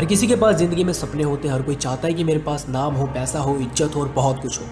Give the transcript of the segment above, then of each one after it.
हर किसी के पास ज़िंदगी में सपने होते हैं। हर कोई चाहता है कि मेरे पास नाम हो, पैसा हो, इज्जत हो और बहुत कुछ हो।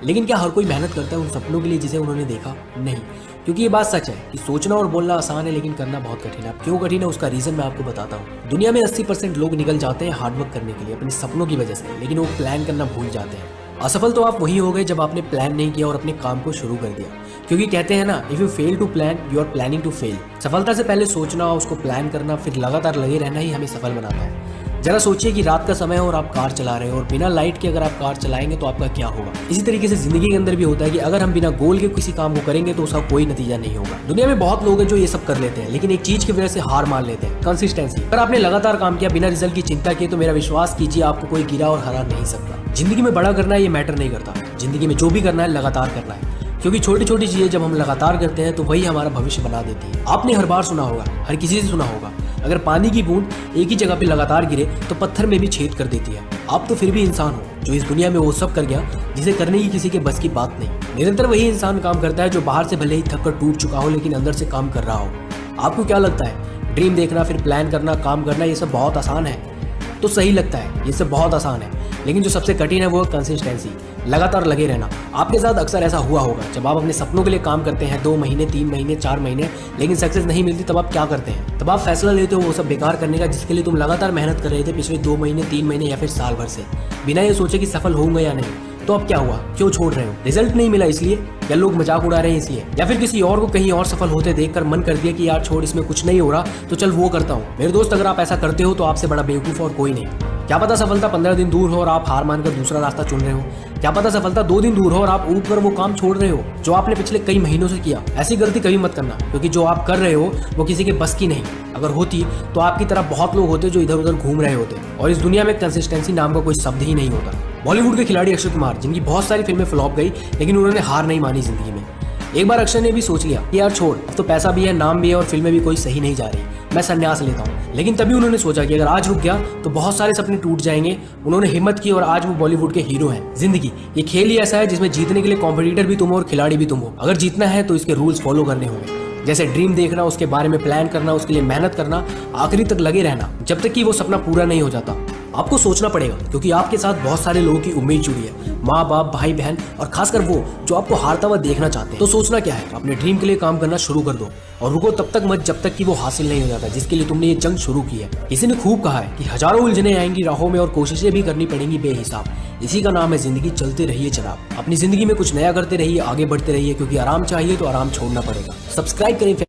लेकिन क्या हर कोई मेहनत करता है उन सपनों के लिए जिसे उन्होंने देखा? नहीं। क्योंकि ये बात सच है कि सोचना और बोलना आसान है लेकिन करना बहुत कठिन है। अब क्यों कठिन है उसका रीज़न मैं आपको बताता हूँ। दुनिया में 80% लोग निकल जाते हैं हार्डवर्क करने के लिए अपने सपनों की वजह से, लेकिन वो प्लान करना भूल जाते हैं। असफल तो आप वही हो गए जब आपने प्लान नहीं किया और अपने काम को शुरू कर दिया। क्योंकि कहते हैं ना, if you fail to plan you are planning to fail. सफलता से पहले सोचना, उसको प्लान करना, फिर लगातार लगे रहना ही हमें सफल बनाता है। जरा सोचिए कि रात का समय है और आप कार चला रहे हो और बिना लाइट के अगर आप कार चलाएंगे तो आपका क्या होगा। इसी तरीके से जिंदगी के अंदर भी होता है कि अगर हम बिना गोल के किसी काम को करेंगे तो उसका कोई नतीजा नहीं होगा। दुनिया में बहुत लोग हैं जो ये सब कर लेते हैं लेकिन एक चीज की वजह से हार मान लेते हैं, कंसिस्टेंसी। अगर आपने लगातार काम किया बिना रिजल्ट की चिंता की तो मेरा विश्वास कीजिए आपको कोई गिरा और हरा नहीं सकता। जिंदगी में बड़ा करना ये मैटर नहीं करता, जिंदगी में जो भी करना है लगातार करना है। क्योंकि छोटी छोटी चीजें जब हम लगातार करते हैं तो वही हमारा भविष्य बना देती है। आपने हर बार सुना होगा, हर किसी से सुना होगा, अगर पानी की बूंद एक ही जगह पे लगातार गिरे तो पत्थर में भी छेद कर देती है। आप तो फिर भी इंसान हो जो इस दुनिया में वो सब कर गया जिसे करने की किसी के बस की बात नहीं। निरंतर वही इंसान काम करता है जो बाहर से भले ही थक कर टूट चुका हो लेकिन अंदर से काम कर रहा हो। आपको क्या लगता है ड्रीम देखना, फिर प्लान करना, काम करना ये सब बहुत आसान है? तो सही लगता है, ये सब बहुत आसान है, लेकिन जो सबसे कठिन है वो है कंसिस्टेंसी, लगातार लगे रहना। आपके साथ अक्सर ऐसा हुआ होगा, जब आप अपने सपनों के लिए काम करते हैं 2 महीने, 3 महीने, 4 महीने, लेकिन सक्सेस नहीं मिलती, तब आप क्या करते हैं? तब आप फैसला लेते हो वो सब बेकार करने का जिसके लिए तुम लगातार मेहनत कर रहे थे पिछले 2 महीने, 3 महीने या फिर साल भर से, बिना ये सोचे कि सफल होऊंगा या नहीं। तो अब क्या हुआ? क्यों छोड़ रहे हो? रिजल्ट नहीं मिला इसलिए, या लोग मजाक उड़ा रहे हैं इसलिए, या फिर किसी और को कहीं और सफल होते देखकर मन कर दिया कि यार छोड़, इसमें कुछ नहीं हो रहा तो चल वो करता हूँ। मेरे दोस्त, अगर आप ऐसा करते हो तो आपसे बड़ा बेवकूफ और कोई नहीं। क्या पता सफलता 15 दिन दूर हो और आप हार मानकर दूसरा रास्ता चुन रहे हो। क्या पता सफलता 2 दिन दूर हो और आप ऊब कर वो काम छोड़ रहे हो जो आपने पिछले कई महीनों से किया। ऐसी गलती कभी मत करना, क्योंकि जो आप कर रहे हो वो किसी के बस की नहीं। अगर होती तो आपकी तरह बहुत लोग होते जो इधर उधर घूम रहे होते, और इस दुनिया में कंसिस्टेंसी नाम का कोई शब्द ही नहीं होता। बॉलीवुड के खिलाड़ी अक्षय कुमार, जिनकी बहुत सारी फिल्में फ्लॉप गई लेकिन उन्होंने हार नहीं मानी जिंदगी में। एक बार अक्षय ने भी सोच लिया कि यार छोड़, अब तो पैसा भी है, नाम भी है और फिल्में भी कोई सही नहीं जा रही, मैं संन्यास लेता हूँ। लेकिन तभी उन्होंने सोचा कि अगर आज रुक गया तो बहुत सारे सपने टूट जाएंगे। उन्होंने हिम्मत की और आज वो बॉलीवुड के हीरो हैं। जिंदगी ये खेल ही ऐसा है जिसमें जीतने के लिए कॉम्पिटिटर भी तुम हो और खिलाड़ी भी तुम हो। अगर जीतना है तो इसके रूल्स फॉलो करने होंगे, जैसे ड्रीम देखना, उसके बारे में प्लान करना, उसके लिए मेहनत करना, आखिरी तक लगे रहना जब तक कि वो सपना पूरा नहीं हो जाता। आपको सोचना पड़ेगा क्योंकि आपके साथ बहुत सारे लोगों की उम्मीद जुड़ी है, माँ बाप, भाई बहन, और खासकर वो जो आपको हारता हुआ देखना चाहते हैं। तो सोचना क्या है, अपने ड्रीम के लिए काम करना शुरू कर दो और रुको तब तक मत जब तक कि वो हासिल नहीं हो जाता जिसके लिए तुमने ये जंग शुरू की है। किसी ने खूब कहा है कि हजारों उलझने आएंगी राहों में और कोशिशें भी करनी पड़ेंगी बेहिसाब। इसी का नाम है जिंदगी। चलते रहिए जनाब, अपनी जिंदगी में कुछ नया करते रहिए, आगे बढ़ते रहिए, क्योंकि आराम चाहिए तो आराम छोड़ना पड़ेगा। सब्सक्राइब करें।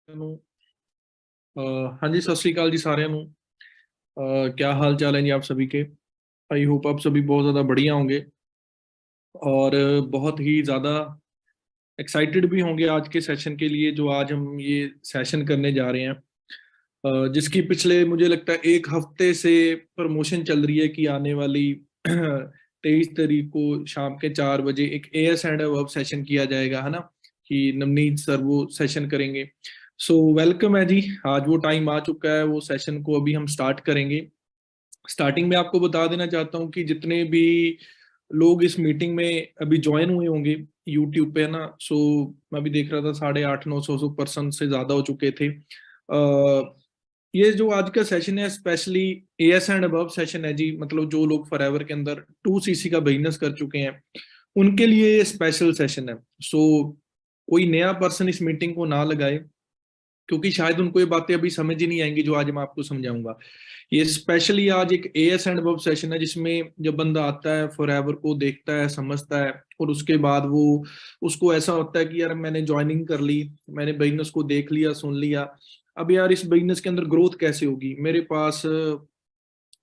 ਨੂੰ हाँ जी, सत श्री अकाल जी साਰਿਆਂ ਨੂੰ। क्या हाल चाल है जी आप सभी के? आई होप आप सभी बहुत ज़्यादा बढ़िया होंगे और बहुत ही ज़्यादा एक्साइटेड भी होंगे आज के सेशन के लिए, जो आज हम ये सेशन करने जा रहे हैं, जिसकी पिछले मुझे लगता है 1 हफ्ते से प्रमोशन चल रही है कि आने वाली 23 तारीख को शाम के 4 बजे एक एएस एंड वर्ब सेशन किया जाएगा, है ना, कि नवनीत सर वो सेशन करेंगे। सो वेलकम है जी, आज वो टाइम आ चुका है, वो सेशन को अभी हम स्टार्ट करेंगे। स्टार्टिंग में आपको बता देना चाहता हूँ कि जितने भी लोग इस मीटिंग में अभी ज्वाइन हुए होंगे यूट्यूब पे, है ना, सो मैं भी देख रहा था 850-900 पर्सन से ज्यादा हो चुके थे। ये जो आज का सेशन है specially as and above session है जी, मतलब जो लोग फॉरएवर के अंदर 2 सीसी का बिजनेस कर चुके हैं उनके लिए ये स्पेशल सेशन है। सो कोई नया पर्सन इस मीटिंग को ना लगाए, क्योंकि शायद उनको ये बातें अभी समझ ही नहीं आएंगी जो आज मैं आपको समझाऊंगा। ये स्पेशली आज एक एएस एंड वेब सेशन है जिसमें जब बंदा आता है फॉरएवर को देखता है, समझता है, और उसके बाद वो उसको ऐसा होता है कि यार मैंने ज्वाइनिंग कर ली, मैंने बिजनेस को देख लिया, सुन लिया, अब यार इस बिजनेस के अंदर ग्रोथ कैसे होगी, मेरे पास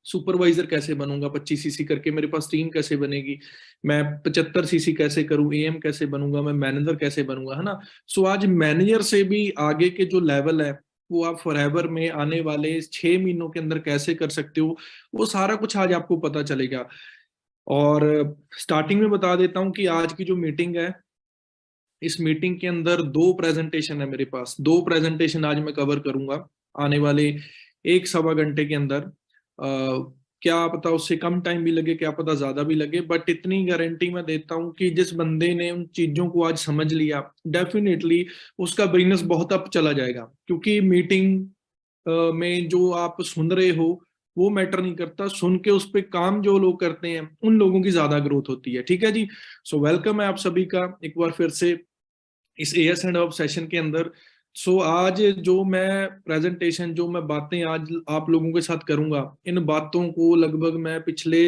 सुपरवाइजर कैसे बनूंगा 25 सीसी करके, मेरे पास टीम कैसे बनेगी, मैं 75 सीसी कैसे करूं, एएम कैसे बनूंगा, मैं मैनेजर कैसे बनूंगा, है ना। सो आज मैनेजर से भी आगे के जो लेवल है वो आप फॉरएवर में आने वाले 6 महीनों के अंदर कैसे कर सकते हो, वो सारा कुछ आज आपको पता चलेगा। और स्टार्टिंग में बता देता हूँ कि आज की जो मीटिंग है इस मीटिंग के अंदर 2 प्रेजेंटेशन है मेरे पास, 2 प्रेजेंटेशन आज मैं कवर करूंगा आने वाले 1 सवा घंटे के अंदर। क्या पता उससे कम टाइम भी लगे, क्या पता ज्यादा भी लगे, बट इतनी गारंटी मैं देता हूँ कि जिस बंदे ने उन चीजों को आज समझ लिया, डेफिनेटली उसका बिजनेस बहुत अप चला जाएगा। क्योंकि मीटिंग में जो आप सुन रहे हो वो मैटर नहीं करता, सुन के उस पर काम जो लोग करते हैं उन लोगों की ज्यादा ग्रोथ होती है। ठीक है जी। सो वेलकम है आप सभी का एक बार फिर से इस एएस एंड ऑफ सेशन के अंदर। सो आज जो मैं प्रेजेंटेशन, जो मैं बातें आज आप लोगों के साथ करूंगा, इन बातों को लगभग मैं पिछले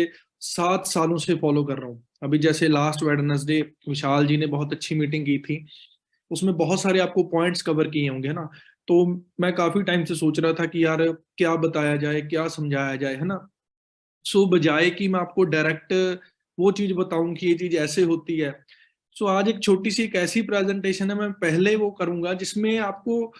7 सालों से फॉलो कर रहा हूँ। अभी जैसे लास्ट वेडनेसडे विशाल जी ने बहुत अच्छी मीटिंग की थी, उसमें बहुत सारे आपको पॉइंट्स कवर किए होंगे, है ना। तो मैं काफी टाइम से सोच रहा था कि यार क्या बताया जाए, क्या समझाया जाए, है ना। सो बजाय कि मैं आपको डायरेक्ट वो चीज बताऊं कि ये चीज ऐसे होती है, सो आज एक छोटी सी एक ऐसी प्रेजेंटेशन है मैं पहले वो करूंगा जिसमें आपको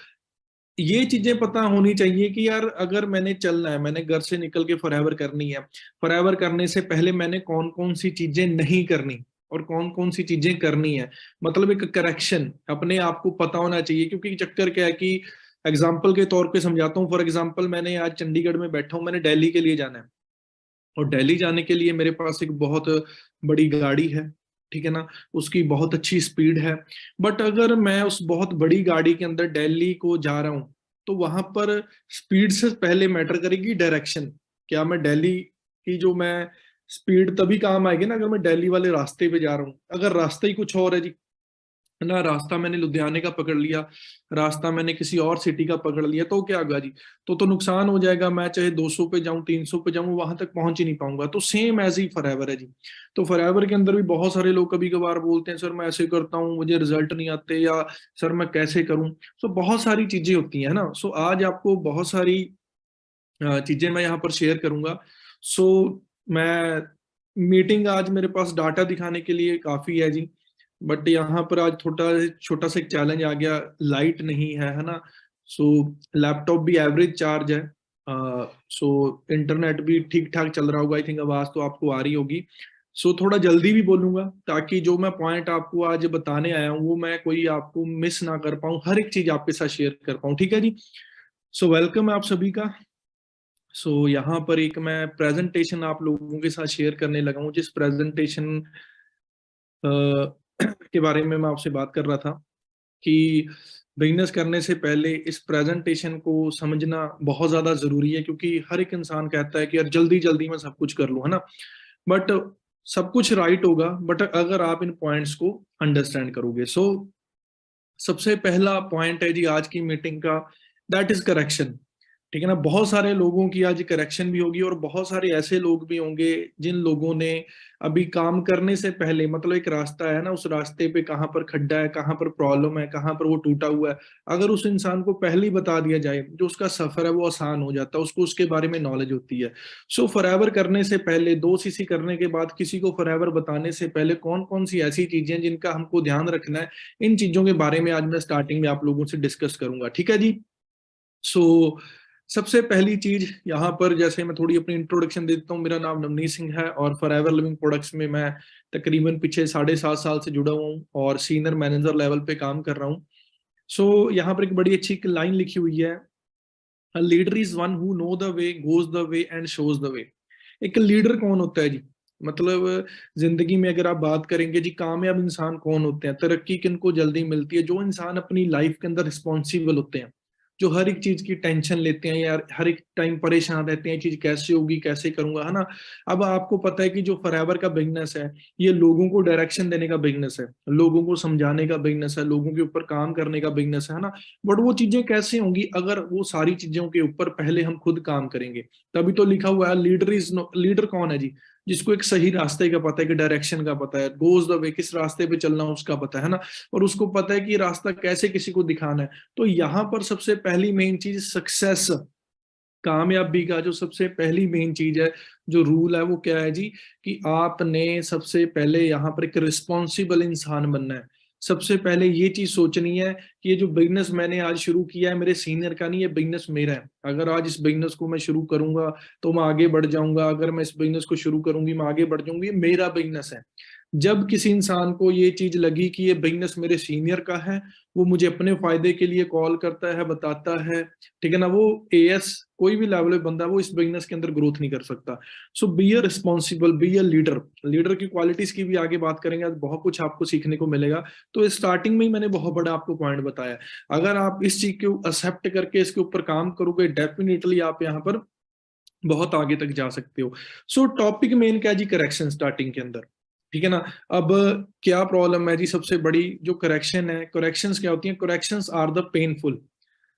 ये चीजें पता होनी चाहिए कि यार अगर मैंने चलना है, मैंने घर से निकल के फॉरएवर करनी है, फॉरएवर करने से पहले मैंने कौन कौन सी चीजें नहीं करनी और कौन कौन सी चीजें करनी है। मतलब एक करेक्शन अपने आप को पता होना चाहिए। क्योंकि चक्कर क्या है कि एग्जाम्पल के तौर पे समझाता हूँ। फॉर एग्जाम्पल मैंने आज चंडीगढ़ में बैठा हूँ, मैंने दिल्ली के लिए जाना है, और दिल्ली जाने के लिए मेरे पास एक बहुत बड़ी गाड़ी है, ठीक है ना, उसकी बहुत अच्छी स्पीड है। बट अगर मैं उस बहुत बड़ी गाड़ी के अंदर दिल्ली को जा रहा हूँ, तो वहां पर स्पीड से पहले मैटर करेगी डायरेक्शन। क्या मैं दिल्ली की जो मैं स्पीड तभी काम आएगी ना अगर मैं दिल्ली वाले रास्ते पे जा रहा हूँ। अगर रास्ता ही कुछ और है जी, ना रास्ता मैंने लुधियाने का पकड़ लिया, रास्ता मैंने किसी और सिटी का पकड़ लिया, तो क्या होगा जी, तो नुकसान हो जाएगा। मैं चाहे 200 पे जाऊं, 300 पे जाऊं, वहां तक पहुंच ही नहीं पाऊंगा। तो सेम ऐसे ही फॉरएवर है जी। तो फॉरएवर के अंदर भी बहुत सारे लोग कभी कभार बोलते हैं सर मैं ऐसे करता हूँ मुझे रिजल्ट नहीं आते, या सर मैं कैसे करूं। सो बहुत सारी चीजें होती हैं ना। सो आज आपको बहुत सारी चीजें मैं यहाँ पर शेयर करूंगा। सो मैं मीटिंग आज मेरे पास डाटा दिखाने के लिए काफी है जी, बट यहाँ पर आज छोटा छोटा सा एक चैलेंज आ गया, लाइट नहीं है ना। सो लैपटॉप भी एवरेज चार्ज है। सो इंटरनेट भी ठीक ठाक चल रहा होगा, आई थिंक आवाज तो आपको आ रही होगी। सो थोड़ा जल्दी भी बोलूंगा ताकि जो मैं पॉइंट आपको आज बताने आया हूँ वो मैं कोई आपको मिस ना कर पाऊँ, हर एक चीज आपके साथ शेयर कर पाऊँ। ठीक है जी। सो वेलकम है आप सभी का। सो यहाँ पर एक मैं प्रेजेंटेशन आप लोगों के साथ शेयर करने लगा हूँ, जिस प्रेजेंटेशन के बारे में मैं आपसे बात कर रहा था कि बिजनेस करने से पहले इस प्रेजेंटेशन को समझना बहुत ज्यादा जरूरी है। क्योंकि हर एक इंसान कहता है कि यार जल्दी जल्दी में सब कुछ कर लूं, है ना। बट सब कुछ राइट होगा बट अगर आप इन पॉइंट्स को अंडरस्टैंड करोगे। सो सबसे पहला पॉइंट है जी आज की मीटिंग का, दैट इज करेक्शन। ठीक है ना। बहुत सारे लोगों की आज करेक्शन भी होगी, और बहुत सारे ऐसे लोग भी होंगे जिन लोगों ने अभी काम करने से पहले, मतलब एक रास्ता है ना, उस रास्ते पे कहाँ पर खड्डा है, कहाँ पर प्रॉब्लम है, कहाँ पर वो टूटा हुआ है, अगर उस इंसान को पहले ही बता दिया जाए जो उसका सफर है वो आसान हो जाता है, उसको उसके बारे में नॉलेज होती है। सो फॉरएवर करने से पहले, 2 सीसी करने के बाद किसी को फॉरएवर बताने से पहले कौन कौन सी ऐसी चीजें जिनका हमको ध्यान रखना है, इन चीजों के बारे में आज मैं स्टार्टिंग में आप लोगों से डिस्कस करूंगा। ठीक है जी। सो सबसे पहली चीज यहाँ पर, जैसे मैं थोड़ी अपनी इंट्रोडक्शन दे देता हूँ। मेरा नाम नवनीत सिंह है और फॉरएवर लिविंग प्रोडक्ट्स में मैं तकरीबन पीछे 7.5 साल से जुड़ा हुआ हूँ और सीनियर मैनेजर लेवल पे काम कर रहा हूँ। सो यहाँ पर एक बड़ी अच्छी एक लाइन लिखी हुई है, a leader is one who know the way, goes the way and shows the वे। एक लीडर कौन होता है जी, मतलब जिंदगी में अगर आप बात करेंगे जी, कामयाब इंसान कौन होते हैं, तरक्की किनको जल्दी मिलती है, जो इंसान अपनी लाइफ के अंदर रिस्पॉन्सिबल होते हैं, जो हर एक चीज की टेंशन लेते हैं, यार हर एक टाइम परेशान रहते हैं, चीज कैसे होगी, कैसे करूंगा, है ना। अब आपको पता है कि जो फॉरएवर का बिजनेस है ये लोगों को डायरेक्शन देने का बिजनेस है, लोगों को समझाने का बिजनेस है, लोगों के ऊपर काम करने का बिजनेस है ना। बट वो चीजें कैसे होंगी अगर वो सारी चीजों के ऊपर पहले हम खुद काम करेंगे। तभी तो लिखा हुआ है लीडर इज, लीडर कौन है जी, जिसको एक सही रास्ते का पता है, कि डायरेक्शन का पता है, गोज द वे, किस रास्ते पे चलना उसका पता है ना, और उसको पता है कि रास्ता कैसे किसी को दिखाना है। तो यहाँ पर सबसे पहली मेन चीज सक्सेस, कामयाबी का जो सबसे पहली मेन चीज है, जो रूल है वो क्या है जी, कि आपने सबसे पहले यहाँ पर एक रिस्पॉन्सिबल इंसान बनना है। सबसे पहले ये चीज सोचनी है कि ये जो बिजनेस मैंने आज शुरू किया है मेरे सीनियर का नहीं, ये बिजनेस मेरा है। अगर आज इस बिजनेस को मैं शुरू करूंगा तो मैं आगे बढ़ जाऊंगा, अगर मैं इस बिजनेस को शुरू करूंगी मैं आगे बढ़ जाऊंगी, ये मेरा बिजनेस है। जब किसी इंसान को ये चीज लगी कि ये बिजनेस मेरे सीनियर का है, वो मुझे अपने फायदे के लिए कॉल करता है, बताता है, ठीक है ना, वो एएस कोई भी लेवल बंदा वो इस बिजनेस के अंदर ग्रोथ नहीं कर सकता। So be a responsible, be a leader. Leader की क्वालिटीज की भी आगे बात करेंगे, आज बहुत कुछ आपको सीखने को मिलेगा। तो स्टार्टिंग में ही मैंने बहुत बड़ा आपको पॉइंट बताया, अगर आप इस चीज को एक्सेप्ट करके इसके ऊपर काम करोगे, डेफिनेटली आप यहाँ पर बहुत आगे तक जा सकते हो। सो टॉपिक मेन क्या है जी, करेक्शन स्टार्टिंग के अंदर, ठीक है ना। अब क्या प्रॉब्लम है जी, सबसे बड़ी जो करेक्शन है, करेक्शंस क्या होती हैं, करेक्शंस आर द पेनफुल।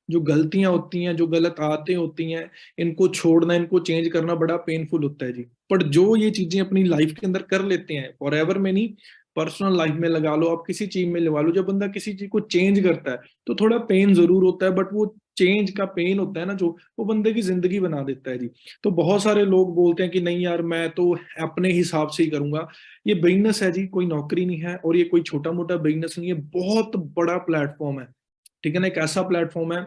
जो गलतियां होती हैं, जो गलत आदतें होती हैं, इनको छोड़ना, इनको चेंज करना बड़ा पेनफुल होता है जी। पर जो ये चीजें अपनी लाइफ के अंदर कर लेते हैं, फॉर एवर में नहीं, पर्सनल लाइफ में लगा लो, आप किसी चीज में लगा लो, जब बंदा किसी चीज को चेंज करता है तो थोड़ा पेन जरूर होता है, बट वो चेंज का पेन होता है ना जो, वो बंदे की जिंदगी बना देता है जी। तो बहुत सारे लोग बोलते हैं कि नहीं यार मैं तो अपने हिसाब से ही करूंगा। ये बिजनेस है जी, कोई नौकरी नहीं है, और ये कोई छोटा मोटा बिजनेस नहीं है, बहुत बड़ा प्लेटफॉर्म है, ठीक है ना। एक ऐसा प्लेटफॉर्म है,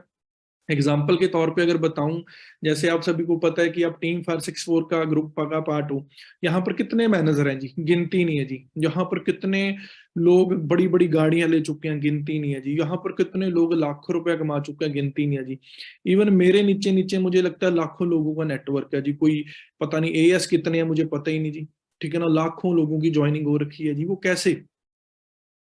एग्जाम्पल के तौर पे अगर बताऊं, जैसे आप सभी को पता है कि आप टीम 564 का ग्रुप का पार्ट हो, यहाँ पर कितने मैनेजर हैं जी, गिनती नहीं है जी। यहाँ पर कितने लोग बड़ी बड़ी गाड़ियां ले चुके हैं, गिनती नहीं है जी। यहाँ पर कितने लोग लाखों रुपया कमा चुके हैं, गिनती नहीं है जी। इवन मेरे नीचे नीचे मुझे लगता है लाखों लोगों का नेटवर्क है जी, कोई पता नहीं एएस कितने हैं मुझे पता ही नहीं जी, ठीक है ना। लाखों लोगों की ज्वाइनिंग हो रखी है जी, वो कैसे,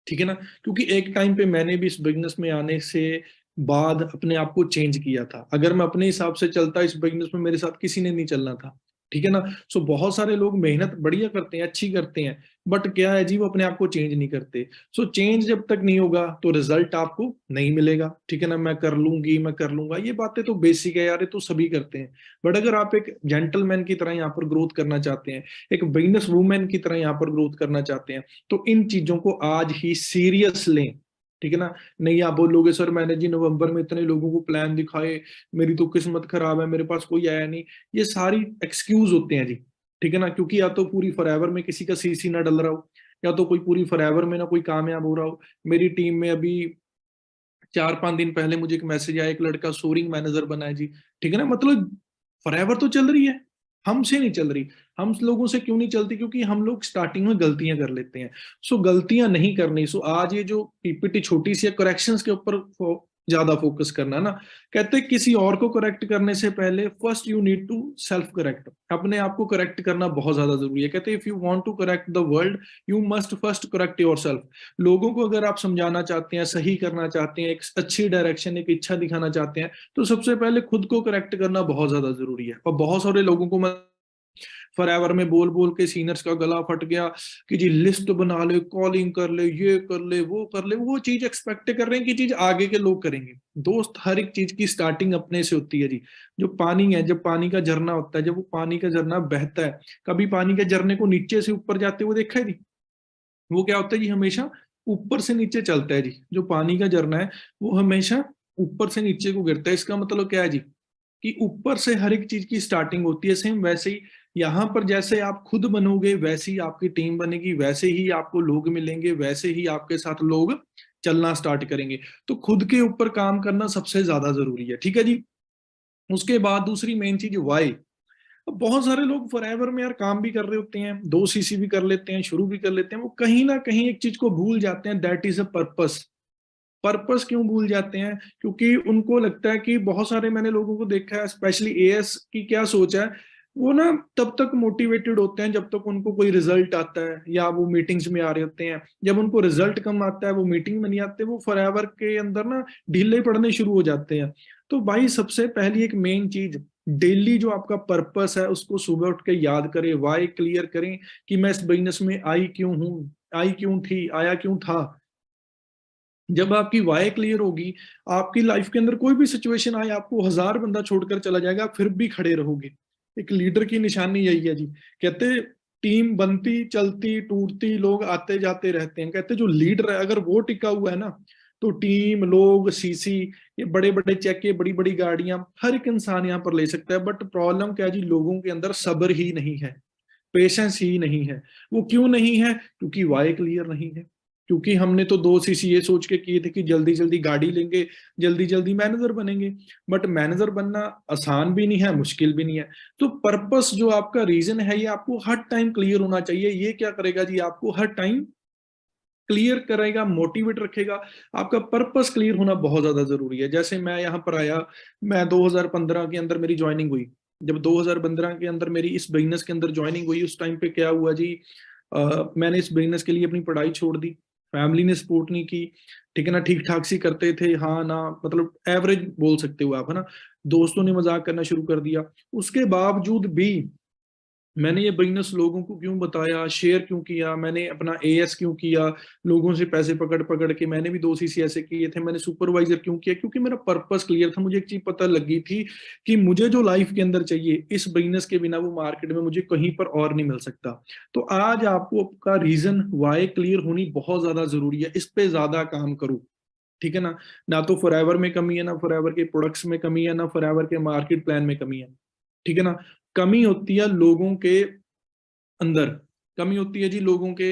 ठीक है ना। क्योंकि एक टाइम पे मैंने भी इस बिजनेस में आने से बाद अपने आप को चेंज किया था। अगर मैं अपने हिसाब से चलता इस बिजनेस में, मेरे साथ किसी ने नहीं चलना था, ठीक है ना। सो बहुत सारे लोग मेहनत बढ़िया करते हैं, अच्छी करते हैं, बट क्या है जी, वो अपने आप को चेंज नहीं करते। सो चेंज जब तक नहीं होगा तो रिजल्ट आपको नहीं मिलेगा, ठीक है ना। मैं कर लूंगी, मैं कर लूंगा, ये बातें तो बेसिक है यार, ये तो सभी करते हैं। बट अगर आप एक जेंटलमैन की तरह यहाँ पर ग्रोथ करना चाहते हैं, एक बिजनेस वूमेन की तरह यहाँ पर ग्रोथ करना चाहते हैं, तो इन चीजों को आज ही सीरियस लें, ठीक है ना। नहीं आप बोलोगे सर मैंने जी नवंबर में इतने लोगों को प्लान दिखाए, मेरी तो किस्मत खराब है, मेरे पास कोई आया नहीं, ये सारी एक्सक्यूज होते हैं जी, ठीक है ना। क्योंकि या तो पूरी फॉरएवर में किसी का सीसी ना डल रहा हो, या तो कोई पूरी फॉरएवर में ना कोई कामयाब हो रहा हो। मेरी टीम में अभी 4-5 दिन पहले मुझे एक मैसेज आया, एक लड़का सोरिंग मैनेजर बना है जी, ठीक है ना। मतलब फॉरएवर तो चल रही है, हमसे नहीं चल रही। हम लोगों से क्यों नहीं चलती, क्योंकि हम लोग स्टार्टिंग में गलतियां कर लेते हैं। सो गलतियां नहीं करनी। सो आज ये जो पीपीटी छोटी सी है, करेक्शंस के ऊपर ज्यादा फोकस करना है ना। कहते हैं किसी और को करेक्ट करने से पहले first you need to self correct, अपने आप को करेक्ट करना बहुत ज्यादा जरूरी है। कहते हैं if you want to correct the world, you must first correct yourself. लोगों को अगर आप समझाना चाहते हैं, सही करना चाहते हैं, एक अच्छी डायरेक्शन, एक इच्छा दिखाना चाहते हैं, तो सबसे पहले खुद को करेक्ट करना बहुत ज्यादा जरूरी है। और बहुत सारे लोगों को मैं फॉरएवर में बोल बोल के सीनियर्स का गला फट गया कि जी लिस्ट बना ले, कॉलिंग कर ले, ये कर ले, वो कर ले, वो चीज एक्सपेक्ट कर रहे हैं कि चीज आगे के लोग करेंगे। दोस्त हर एक चीज की स्टार्टिंग अपने से होती है जी। जो पानी है, जब पानी का झरना होता है, जब वो पानी का झरना बहता है, कभी पानी के झरने को नीचे से ऊपर जाते हुए देखा है जी? वो क्या होता है जी, हमेशा ऊपर से नीचे चलता है जी। जो पानी का झरना है वो हमेशा ऊपर से नीचे को गिरता है। इसका मतलब क्या है जी, कि ऊपर से हर एक चीज की स्टार्टिंग होती है। सेम वैसे ही यहाँ पर जैसे आप खुद बनोगे, वैसे ही आपकी टीम बनेगी, वैसे ही आपको लोग मिलेंगे, वैसे ही आपके साथ लोग चलना स्टार्ट करेंगे। तो खुद के ऊपर काम करना सबसे ज्यादा जरूरी है, ठीक है जी। उसके बाद दूसरी मेन चीज वाई। अब बहुत सारे लोग फॉरएवर में यार काम भी कर रहे होते हैं, 2 सीसी भी कर लेते हैं, शुरू भी कर लेते हैं, वो कहीं ना कहीं एक चीज को भूल जाते हैं, that is a purpose. Purpose क्यों भूल जाते हैं? क्योंकि उनको लगता है कि बहुत सारे मैंने लोगों को देखा है, स्पेशली एएस की क्या सोच है, वो ना तब तक मोटिवेटेड होते हैं जब तक उनको कोई रिजल्ट आता है, या वो मीटिंग्स में आ रहे होते हैं। जब उनको रिजल्ट कम आता है, वो मीटिंग में नहीं आते, वो फॉरएवर के अंदर ना ढीले पड़ने शुरू हो जाते हैं। तो भाई सबसे पहली एक मेन चीज, डेली जो आपका पर्पस है उसको सुबह उठ के याद करें, वाई क्लियर करें कि मैं इस बिजनेस में आई क्यों हूँ, आई क्यों थी, आया क्यों था। जब आपकी वाई क्लियर होगी, आपकी लाइफ के अंदर कोई भी सिचुएशन आए, आपको 1000 बंदा छोड़कर चला जाएगा, फिर भी खड़े रहोगे। एक लीडर की निशानी यही है जी। कहते टीम बनती चलती टूटती, लोग आते जाते रहते हैं। कहते जो लीडर है अगर वो टिका हुआ है ना, तो टीम, लोग, सीसी, ये बड़े बड़े चेक, ये बड़ी बड़ी गाड़ियां हर एक इंसान यहाँ पर ले सकता है। बट प्रॉब्लम क्या है जी, लोगों के अंदर सब्र ही नहीं है, पेशेंस ही नहीं है। वो क्यों नहीं है? क्योंकि वाई क्लियर नहीं है, क्योंकि हमने तो 2 सीसी ये सोच के किए थे कि जल्दी जल्दी गाड़ी लेंगे, जल्दी जल्दी मैनेजर बनेंगे। बट मैनेजर बनना आसान भी नहीं है, मुश्किल भी नहीं है। तो पर्पस जो आपका रीजन है ये आपको हर टाइम क्लियर होना चाहिए। ये क्या करेगा जी, आपको हर टाइम क्लियर करेगा, मोटिवेट रखेगा। आपका पर्पस क्लियर होना बहुत ज्यादा जरूरी है। जैसे मैं यहाँ पर आया, मैं 2015 के अंदर मेरी ज्वाइनिंग हुई। जब 2015 के अंदर मेरी इस बिजनेस के अंदर ज्वाइनिंग हुई, उस टाइम पे क्या हुआ जी, मैंने इस बिजनेस के लिए अपनी पढ़ाई छोड़ दी। फैमिली ने सपोर्ट नहीं की, ठीक है ना, ठीक ठाक सी करते थे, हाँ ना, मतलब एवरेज बोल सकते हो आप, है ना। दोस्तों ने मजाक करना शुरू कर दिया। उसके बावजूद भी मैंने ये बिजनेस लोगों को क्यों बताया, शेयर क्यों किया, मैंने अपना एएस क्यों किया, लोगों से पैसे पकड़ पकड़ के मैंने भी 2 सीसी ऐसे किए थे, मैंने सुपरवाइजर क्यों किया, क्योंकि मेरा पर्पस क्लियर था। मुझे एक चीज पता लगी थी कि मुझे जो लाइफ के अंदर चाहिए, इस बिजनेस के बिना वो मार्केट में मुझे कहीं पर और नहीं मिल सकता। तो आज आपको आपका रीजन वाई क्लियर होनी बहुत ज्यादा जरूरी है। इस पे ज्यादा काम करो, ठीक है ना। ना तो फॉरएवर में कमी है, ना फॉरएवर के प्रोडक्ट्स में कमी है, ना फॉरएवर के मार्केट प्लान में कमी है, ठीक है ना। कमी होती है लोगों के अंदर, कमी होती है जी लोगों के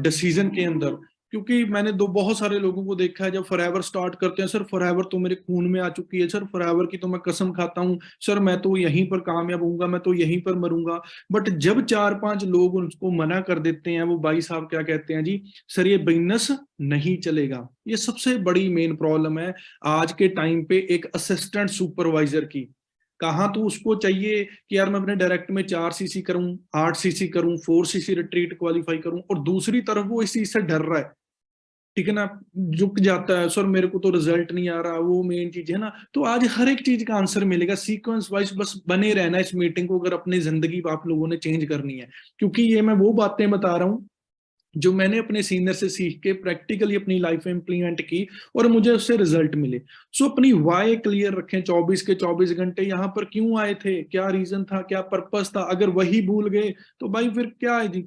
डिसीजन के अंदर। क्योंकि मैंने बहुत सारे लोगों को देखा है, जब फॉरएवर स्टार्ट करते हैं, सर फॉरएवर तो मेरे खून में आ चुकी है, सर फॉरएवर की तो मैं कसम खाता हूँ, सर मैं तो यहीं पर कामयाब होऊंगा, मैं तो यहीं पर मरूंगा। बट जब 4-5 लोग उनको मना कर देते हैं, वो भाई साहब क्या कहते हैं जी, सर ये बिजनेस नहीं चलेगा। ये सबसे बड़ी मेन प्रॉब्लम है आज के टाइम पे एक असिस्टेंट सुपरवाइजर की। कहाँ तो उसको चाहिए कि यार मैं अपने डायरेक्ट में 4 सीसी करूं, 8 सीसी करूं, 4 सीसी रिट्रीट क्वालिफाई करूं, और दूसरी तरफ वो इस चीज से डर रहा है, ठीक है ना, झुक जाता है, सर मेरे को तो रिजल्ट नहीं आ रहा, वो मेन चीज है ना। तो आज हर एक चीज का आंसर मिलेगा सीक्वेंस वाइज, बस बने रहना इस मीटिंग को, अगर अपनी जिंदगी आप लोगों ने चेंज करनी है। क्योंकि ये मैं वो बातें बता रहा हूँ जो मैंने अपने सीनियर से सीख के प्रैक्टिकली अपनी लाइफ में इंप्लीमेंट की, और मुझे उससे रिजल्ट मिले। सो अपनी वाई क्लियर रखें, 24 के 24 घंटे यहाँ पर क्यों आए थे, क्या रीजन था, क्या पर्पस था। अगर वही भूल गए तो भाई फिर क्या है जी।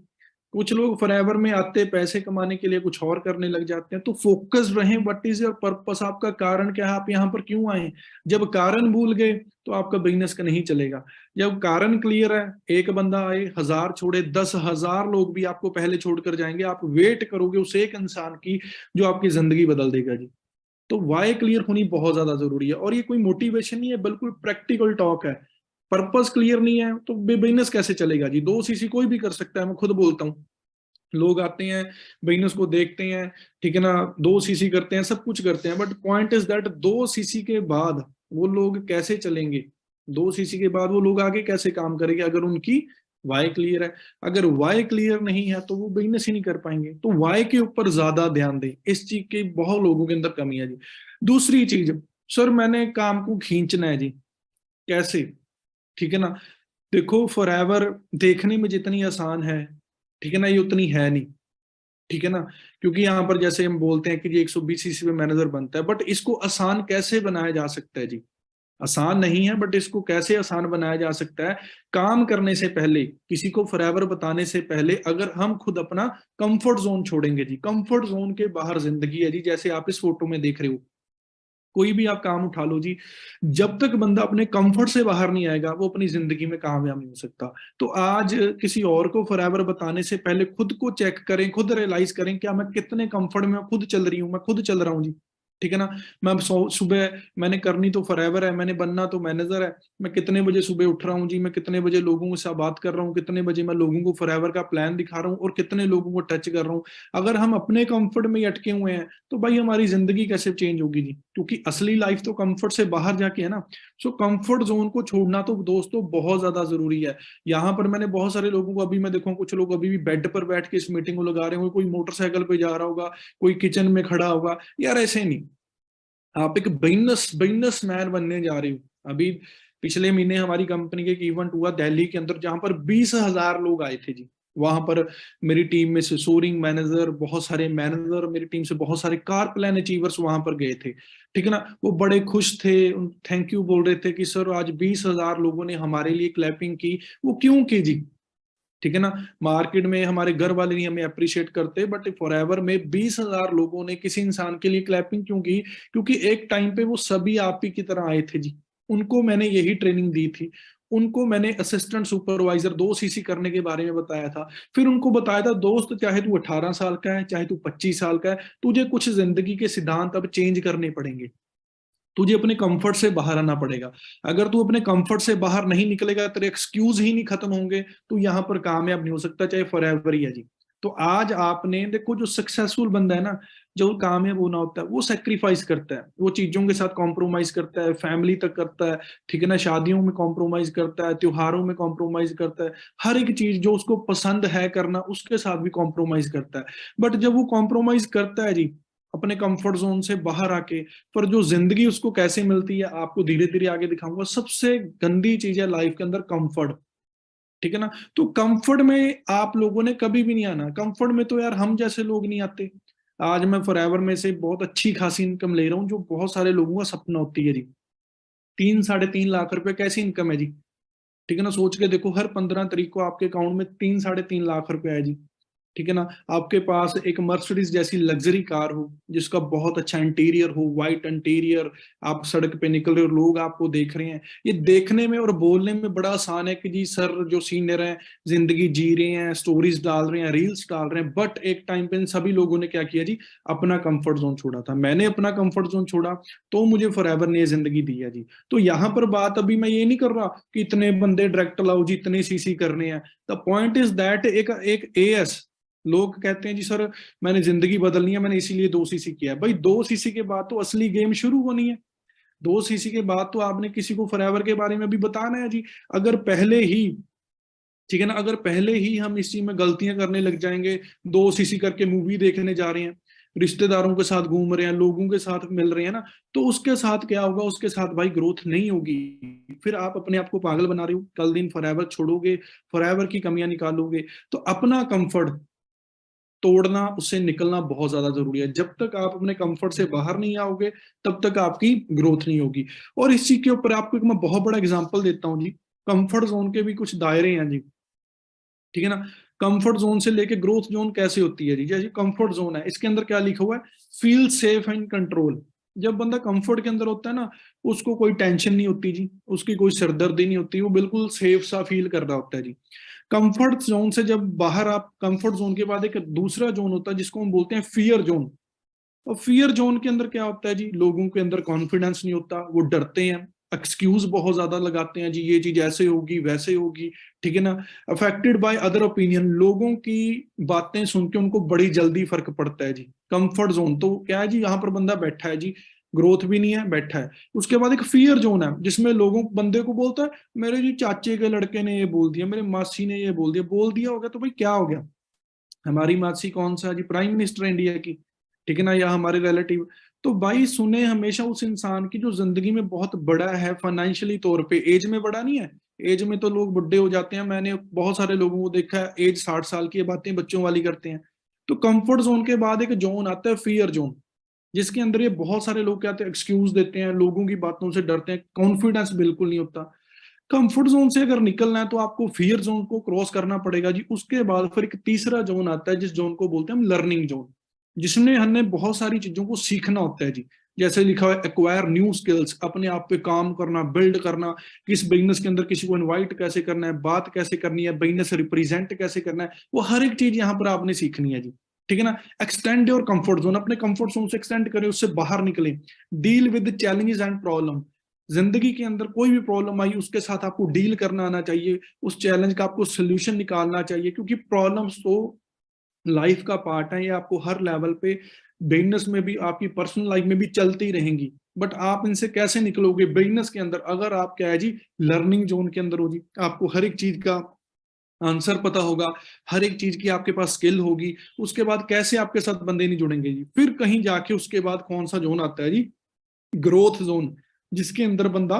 कुछ लोग फॉरएवर में आते पैसे कमाने के लिए, कुछ और करने लग जाते हैं। तो फोकस रहें, व्हाट इज योर पर्पस, आपका कारण क्या है, आप यहाँ पर क्यों आए। जब कारण भूल गए तो आपका बिजनेस का नहीं चलेगा। जब कारण क्लियर है, एक बंदा आए 1000 छोड़े, 10,000 लोग भी आपको पहले छोड़कर जाएंगे, आप वेट करोगे उस एक इंसान की जो आपकी जिंदगी बदल देगा जी। तो वाई क्लियर होनी बहुत ज्यादा जरूरी है। और ये कोई मोटिवेशन नहीं है, बिल्कुल प्रैक्टिकल टॉक है। पर्पस क्लियर नहीं है तो बिजनेस कैसे चलेगा जी। 2 सीसी कोई भी कर सकता है, मैं खुद बोलता हूँ। लोग आते हैं, बिजनेस को देखते हैं, ठीक है ना, 2 सीसी करते हैं, सब कुछ करते हैं, but point is that 2 CC के बाद वो लोग कैसे चलेंगे, 2 सीसी के बाद वो लोग आगे कैसे काम करेंगे, अगर उनकी वाई क्लियर है। अगर वाई क्लियर नहीं है तो वो बिजनेस ही नहीं कर पाएंगे। तो वाई के ऊपर ज्यादा ध्यान दें, इस चीज की बहुत लोगों के अंदर कमी है जी। दूसरी चीज, सर मैंने काम को खींचना है जी, कैसे, ठीक है ना। देखो फॉरएवर देखने में जितनी आसान है, ठीक है ना, ये उतनी है नहीं, ठीक है ना। क्योंकि यहाँ पर जैसे हम बोलते हैं कि जी 120 सीसी में मैनेजर बनता है, बट इसको आसान कैसे बनाया जा सकता है जी। आसान नहीं है, बट इसको कैसे आसान बनाया जा सकता है। काम करने से पहले, किसी को फॉरएवर बताने से पहले, अगर हम खुद अपना कंफर्ट जोन छोड़ेंगे जी, कंफर्ट जोन के बाहर जिंदगी है जी। जैसे आप इस फोटो में देख रहे हो, कोई भी आप काम उठा लो जी, जब तक बंदा अपने कंफर्ट से बाहर नहीं आएगा वो अपनी जिंदगी में कामयाब नहीं हो सकता। तो आज किसी और को फॉरएवर बताने से पहले खुद को चेक करें, खुद रियलाइज करें क्या मैं कितने कंफर्ट में खुद चल रही हूँ, मैं खुद चल रहा हूँ जी, ठीक है ना। मैं सुबह, मैंने करनी तो फॉरएवर है, मैंने बनना तो मैनेजर है। मैं कितने बजे सुबह उठ रहा हूँ जी, मैं कितने बजे लोगों से बात कर रहा हूँ, कितने बजे मैं लोगों को फॉरएवर का प्लान दिखा रहा हूँ, और कितने लोगों को टच कर रहा हूँ। अगर हम अपने कंफर्ट में ही अटके हुए हैं तो भाई हमारी जिंदगी कैसे चेंज होगी जी। क्योंकि असली लाइफ तो कंफर्ट से बाहर जाके है ना। सो कंफर्ट जोन को छोड़ना तो दोस्तों बहुत ज्यादा जरूरी है। यहाँ पर मैंने बहुत सारे लोगों को, अभी मैं देखूँ कुछ लोग अभी भी बेड पर बैठ के इस मीटिंग को लगा रहे होंगे, कोई मोटरसाइकिल पे जा रहा होगा, कोई किचन में खड़ा होगा। यार ऐसे नहीं, आप एक बिजनेस मैन बनने जा रहे हो। अभी पिछले महीने हमारी कंपनी के एक इवेंट हुआ दिल्ली के अंदर, जहां पर 20,000 लोग आए थे जी। वहां पर मेरी टीम में से सोरिंग मैनेजर, बहुत सारे मैनेजर, मेरी टीम से बहुत सारे कार प्लान अचीवर्स वहां पर गए थे, ठीक है ना। वो बड़े खुश थे, थैंक यू बोल रहे थे कि सर आज 20,000 लोगों ने हमारे लिए क्लैपिंग की। वो क्यों की जी, ठीक है ना। मार्केट में हमारे घर वाले नहीं हमें अप्रिशिएट करते, बट फॉरएवर में 20,000 लोगों ने किसी इंसान के लिए क्लैपिंग क्यों की, क्योंकि एक टाइम पे वो सभी आप ही की तरह आए थे जी। उनको मैंने यही ट्रेनिंग दी थी, उनको मैंने असिस्टेंट सुपरवाइजर 2 सीसी करने के बारे में बताया था। फिर उनको बताया था दोस्त, चाहे तू 18 साल का है, चाहे तू 25 साल का है, तुझे कुछ जिंदगी के सिद्धांत अब चेंज करने पड़ेंगे। तुझे अपने कंफर्ट से बाहर आना पड़ेगा। अगर तू अपने कंफर्ट से बाहर नहीं निकलेगा, तेरे एक्सक्यूज ही नहीं खत्म होंगे, तू यहाँ पर कामयाब नहीं हो सकता, चाहे फॉरएवर ही है जी। तो आज आपने देखो, जो सक्सेसफुल बंदा है ना, जो कामयाब होना होता है, वो सेक्रीफाइस करता है, वो चीजों के साथ कॉम्प्रोमाइज करता है, फैमिली तक करता है, ठीक है ना, शादियों में कॉम्प्रोमाइज करता है, त्योहारों में कॉम्प्रोमाइज करता है, हर एक चीज जो उसको पसंद है करना, उसके साथ भी कॉम्प्रोमाइज करता है। बट जब वो कॉम्प्रोमाइज करता है जी अपने कंफर्ट जोन से बाहर आके, पर जो जिंदगी उसको कैसे मिलती है आपको धीरे धीरे आगे दिखाऊंगा। सबसे गंदी चीज है लाइफ के अंदर कंफर्ट, ठीक है ना। तो कंफर्ट में आप लोगों ने कभी भी नहीं आना। कंफर्ट में तो यार हम जैसे लोग नहीं आते। आज मैं फॉरएवर में से बहुत अच्छी खासी इनकम ले रहा हूँ, जो बहुत सारे लोगों का सपना होती है जी। 3-3.5 लाख रुपए कैसी इनकम है जी, ठीक है ना। सोच के देखो, हर 15 तारीख को आपके अकाउंट में 3-3.5 लाख रुपए है जी, ठीक है ना। आपके पास एक मर्सिडीज जैसी लग्जरी कार हो, जिसका बहुत अच्छा इंटीरियर हो, वाइट इंटीरियर, आप सड़क पे निकल रहे हो, लोग आपको देख रहे हैं। ये देखने में और बोलने में बड़ा आसान है कि जी सर जो सीनियर हैं, जिंदगी जी रहे हैं, स्टोरीज डाल रहे हैं, रील्स डाल रहे हैं। बट एक टाइम पे इन सभी लोगों ने क्या किया जी, अपना कंफर्ट जोन छोड़ा था। मैंने अपना कंफर्ट जोन छोड़ा, तो मुझे फॉरएवर ने ये जिंदगी दी है जी। तो यहाँ पर बात अभी मैं ये नहीं कर रहा कि इतने बंदे डायरेक्ट लाओ जी, इतने सीसी करने हैं। द पॉइंट इज दैट एक एएस, लोग कहते हैं जी सर मैंने जिंदगी बदलनी है, मैंने इसीलिए 2 सीसी किया है। भाई 2 सीसी के बाद तो असली गेम शुरू होनी है। 2 सीसी के बाद तो आपने किसी को फॉरएवर के बारे में भी बताना है जी। अगर पहले ही, ठीक है ना, अगर पहले ही हम इस चीज में गलतियां करने लग जाएंगे, 2 सीसी करके मूवी देखने जा रहे हैं, रिश्तेदारों के साथ घूम रहे हैं, लोगों के साथ मिल रहे हैं ना, तो उसके साथ क्या होगा, उसके साथ भाई ग्रोथ नहीं होगी। फिर आप अपने आप को पागल बना रहे हो, कल दिन फॉरएवर छोड़ोगे, फॉरएवर की कमियां निकालोगे। तो अपना कंफर्ट तोड़ना, उससे निकलना बहुत ज्यादा जरूरी है। जब तक आप अपने कंफर्ट से बाहर नहीं आओगे, तब तक आपकी ग्रोथ नहीं होगी। और इस चीज के ऊपर आपको एक मैं बहुत बड़ा एग्जांपल देता हूँ जी। कंफर्ट जोन के भी कुछ दायरे हैं जी, ठीक है ना। कंफर्ट जोन से लेके ग्रोथ जोन कैसे होती है जी। जैसे कंफर्ट जोन है, इसके अंदर क्या लिखा हुआ है, फील सेफ एंड कंट्रोल। जब बंदा कंफर्ट के अंदर होता है ना, उसको कोई टेंशन नहीं होती जी, उसकी कोई सिरदर्दी नहीं होती, वो बिल्कुल सेफ सा फील कर रहा होता है जी। कंफर्ट जोन से जब बाहर, आप कंफर्ट जोन के बाद एक दूसरा जोन होता है जिसको हम बोलते हैं फियर जोन। और फियर जोन के अंदर क्या होता है जी, लोगों के अंदर कॉन्फिडेंस नहीं होता, वो डरते हैं, एक्सक्यूज बहुत ज्यादा लगाते हैं जी, ये चीज ऐसे होगी वैसे होगी, ठीक है ना। अफेक्टेड बाय अदर ओपिनियन, लोगों की बातें सुन के उनको बड़ी जल्दी फर्क पड़ता है जी। कंफर्ट जोन तो क्या है जी, यहाँ पर बंदा बैठा है जी, ग्रोथ भी नहीं है, बैठा है। उसके बाद एक फियर जोन है, जिसमें लोगों बंदे को बोलता है मेरे जी चाचे के लड़के ने ये बोल दिया, मेरे मासी ने ये बोल दिया होगा तो भाई क्या हो गया। हमारी मासी कौन सा जी, प्राइम मिनिस्टर इंडिया की, ठीक है ना, या हमारे रिलेटिव। तो भाई सुने हमेशा उस इंसान की जो जिंदगी में बहुत बड़ा है फाइनेंशियली तौर पे, एज में बड़ा नहीं है। एज में तो लोग बुढ़े हो जाते हैं, मैंने बहुत सारे लोगों को देखा है एज 60 साल की, बातें बच्चों वाली करते हैं। तो कंफर्ट जोन के बाद एक जोन आता है फियर जोन, जिसके अंदर ये बहुत सारे लोग क्या, एक्सक्यूज देते हैं, लोगों की बातों से डरते हैं, कॉन्फिडेंस बिल्कुल नहीं होता। कंफर्ट जोन से अगर निकलना है तो आपको फियर जोन को क्रॉस करना पड़ेगा जी। उसके बाद फिर एक तीसरा जोन आता है, जिस जोन को बोलते हैं हम लर्निंग जोन, जिसमें हमने बहुत सारी चीजों को सीखना होता है जी। जैसे लिखा हुआ है एक्वायर न्यू स्किल्स, अपने आप पे काम करना, बिल्ड करना, किस बिजनेस के अंदर किसी को इनवाइट कैसे करना है, बात कैसे करनी है, बिजनेस रिप्रेजेंट कैसे करना है, वो हर एक चीज यहाँ पर आपने सीखनी है जी, ठीक है ना। एक्सटेंड योर कंफर्ट जोन, अपने कंफर्ट जोन से एक्सटेंड करें, उससे बाहर निकलें। Deal with challenges and problem, जिंदगी के अंदर कोई भी प्रॉब्लम आई, उसके साथ आपको डील करना आना चाहिए, उस चैलेंज का आपको सोल्यूशन निकालना चाहिए, क्योंकि प्रॉब्लम्स तो लाइफ का पार्ट है, ये आपको हर लेवल पे, बिजनेस में भी, आपकी पर्सनल लाइफ में भी चलती रहेंगी। बट आप इनसे कैसे निकलोगे बिजनेस के अंदर, अगर आप क्या है जी लर्निंग जोन के अंदर हो जी, आपको हर एक चीज का आंसर पता होगा, हर एक चीज की आपके पास स्किल होगी। उसके बाद कैसे आपके साथ बंदे नहीं जुड़ेंगे जी। फिर कहीं जाके उसके बाद कौन सा जोन आता है जी, ग्रोथ जोन, जिसके अंदर बंदा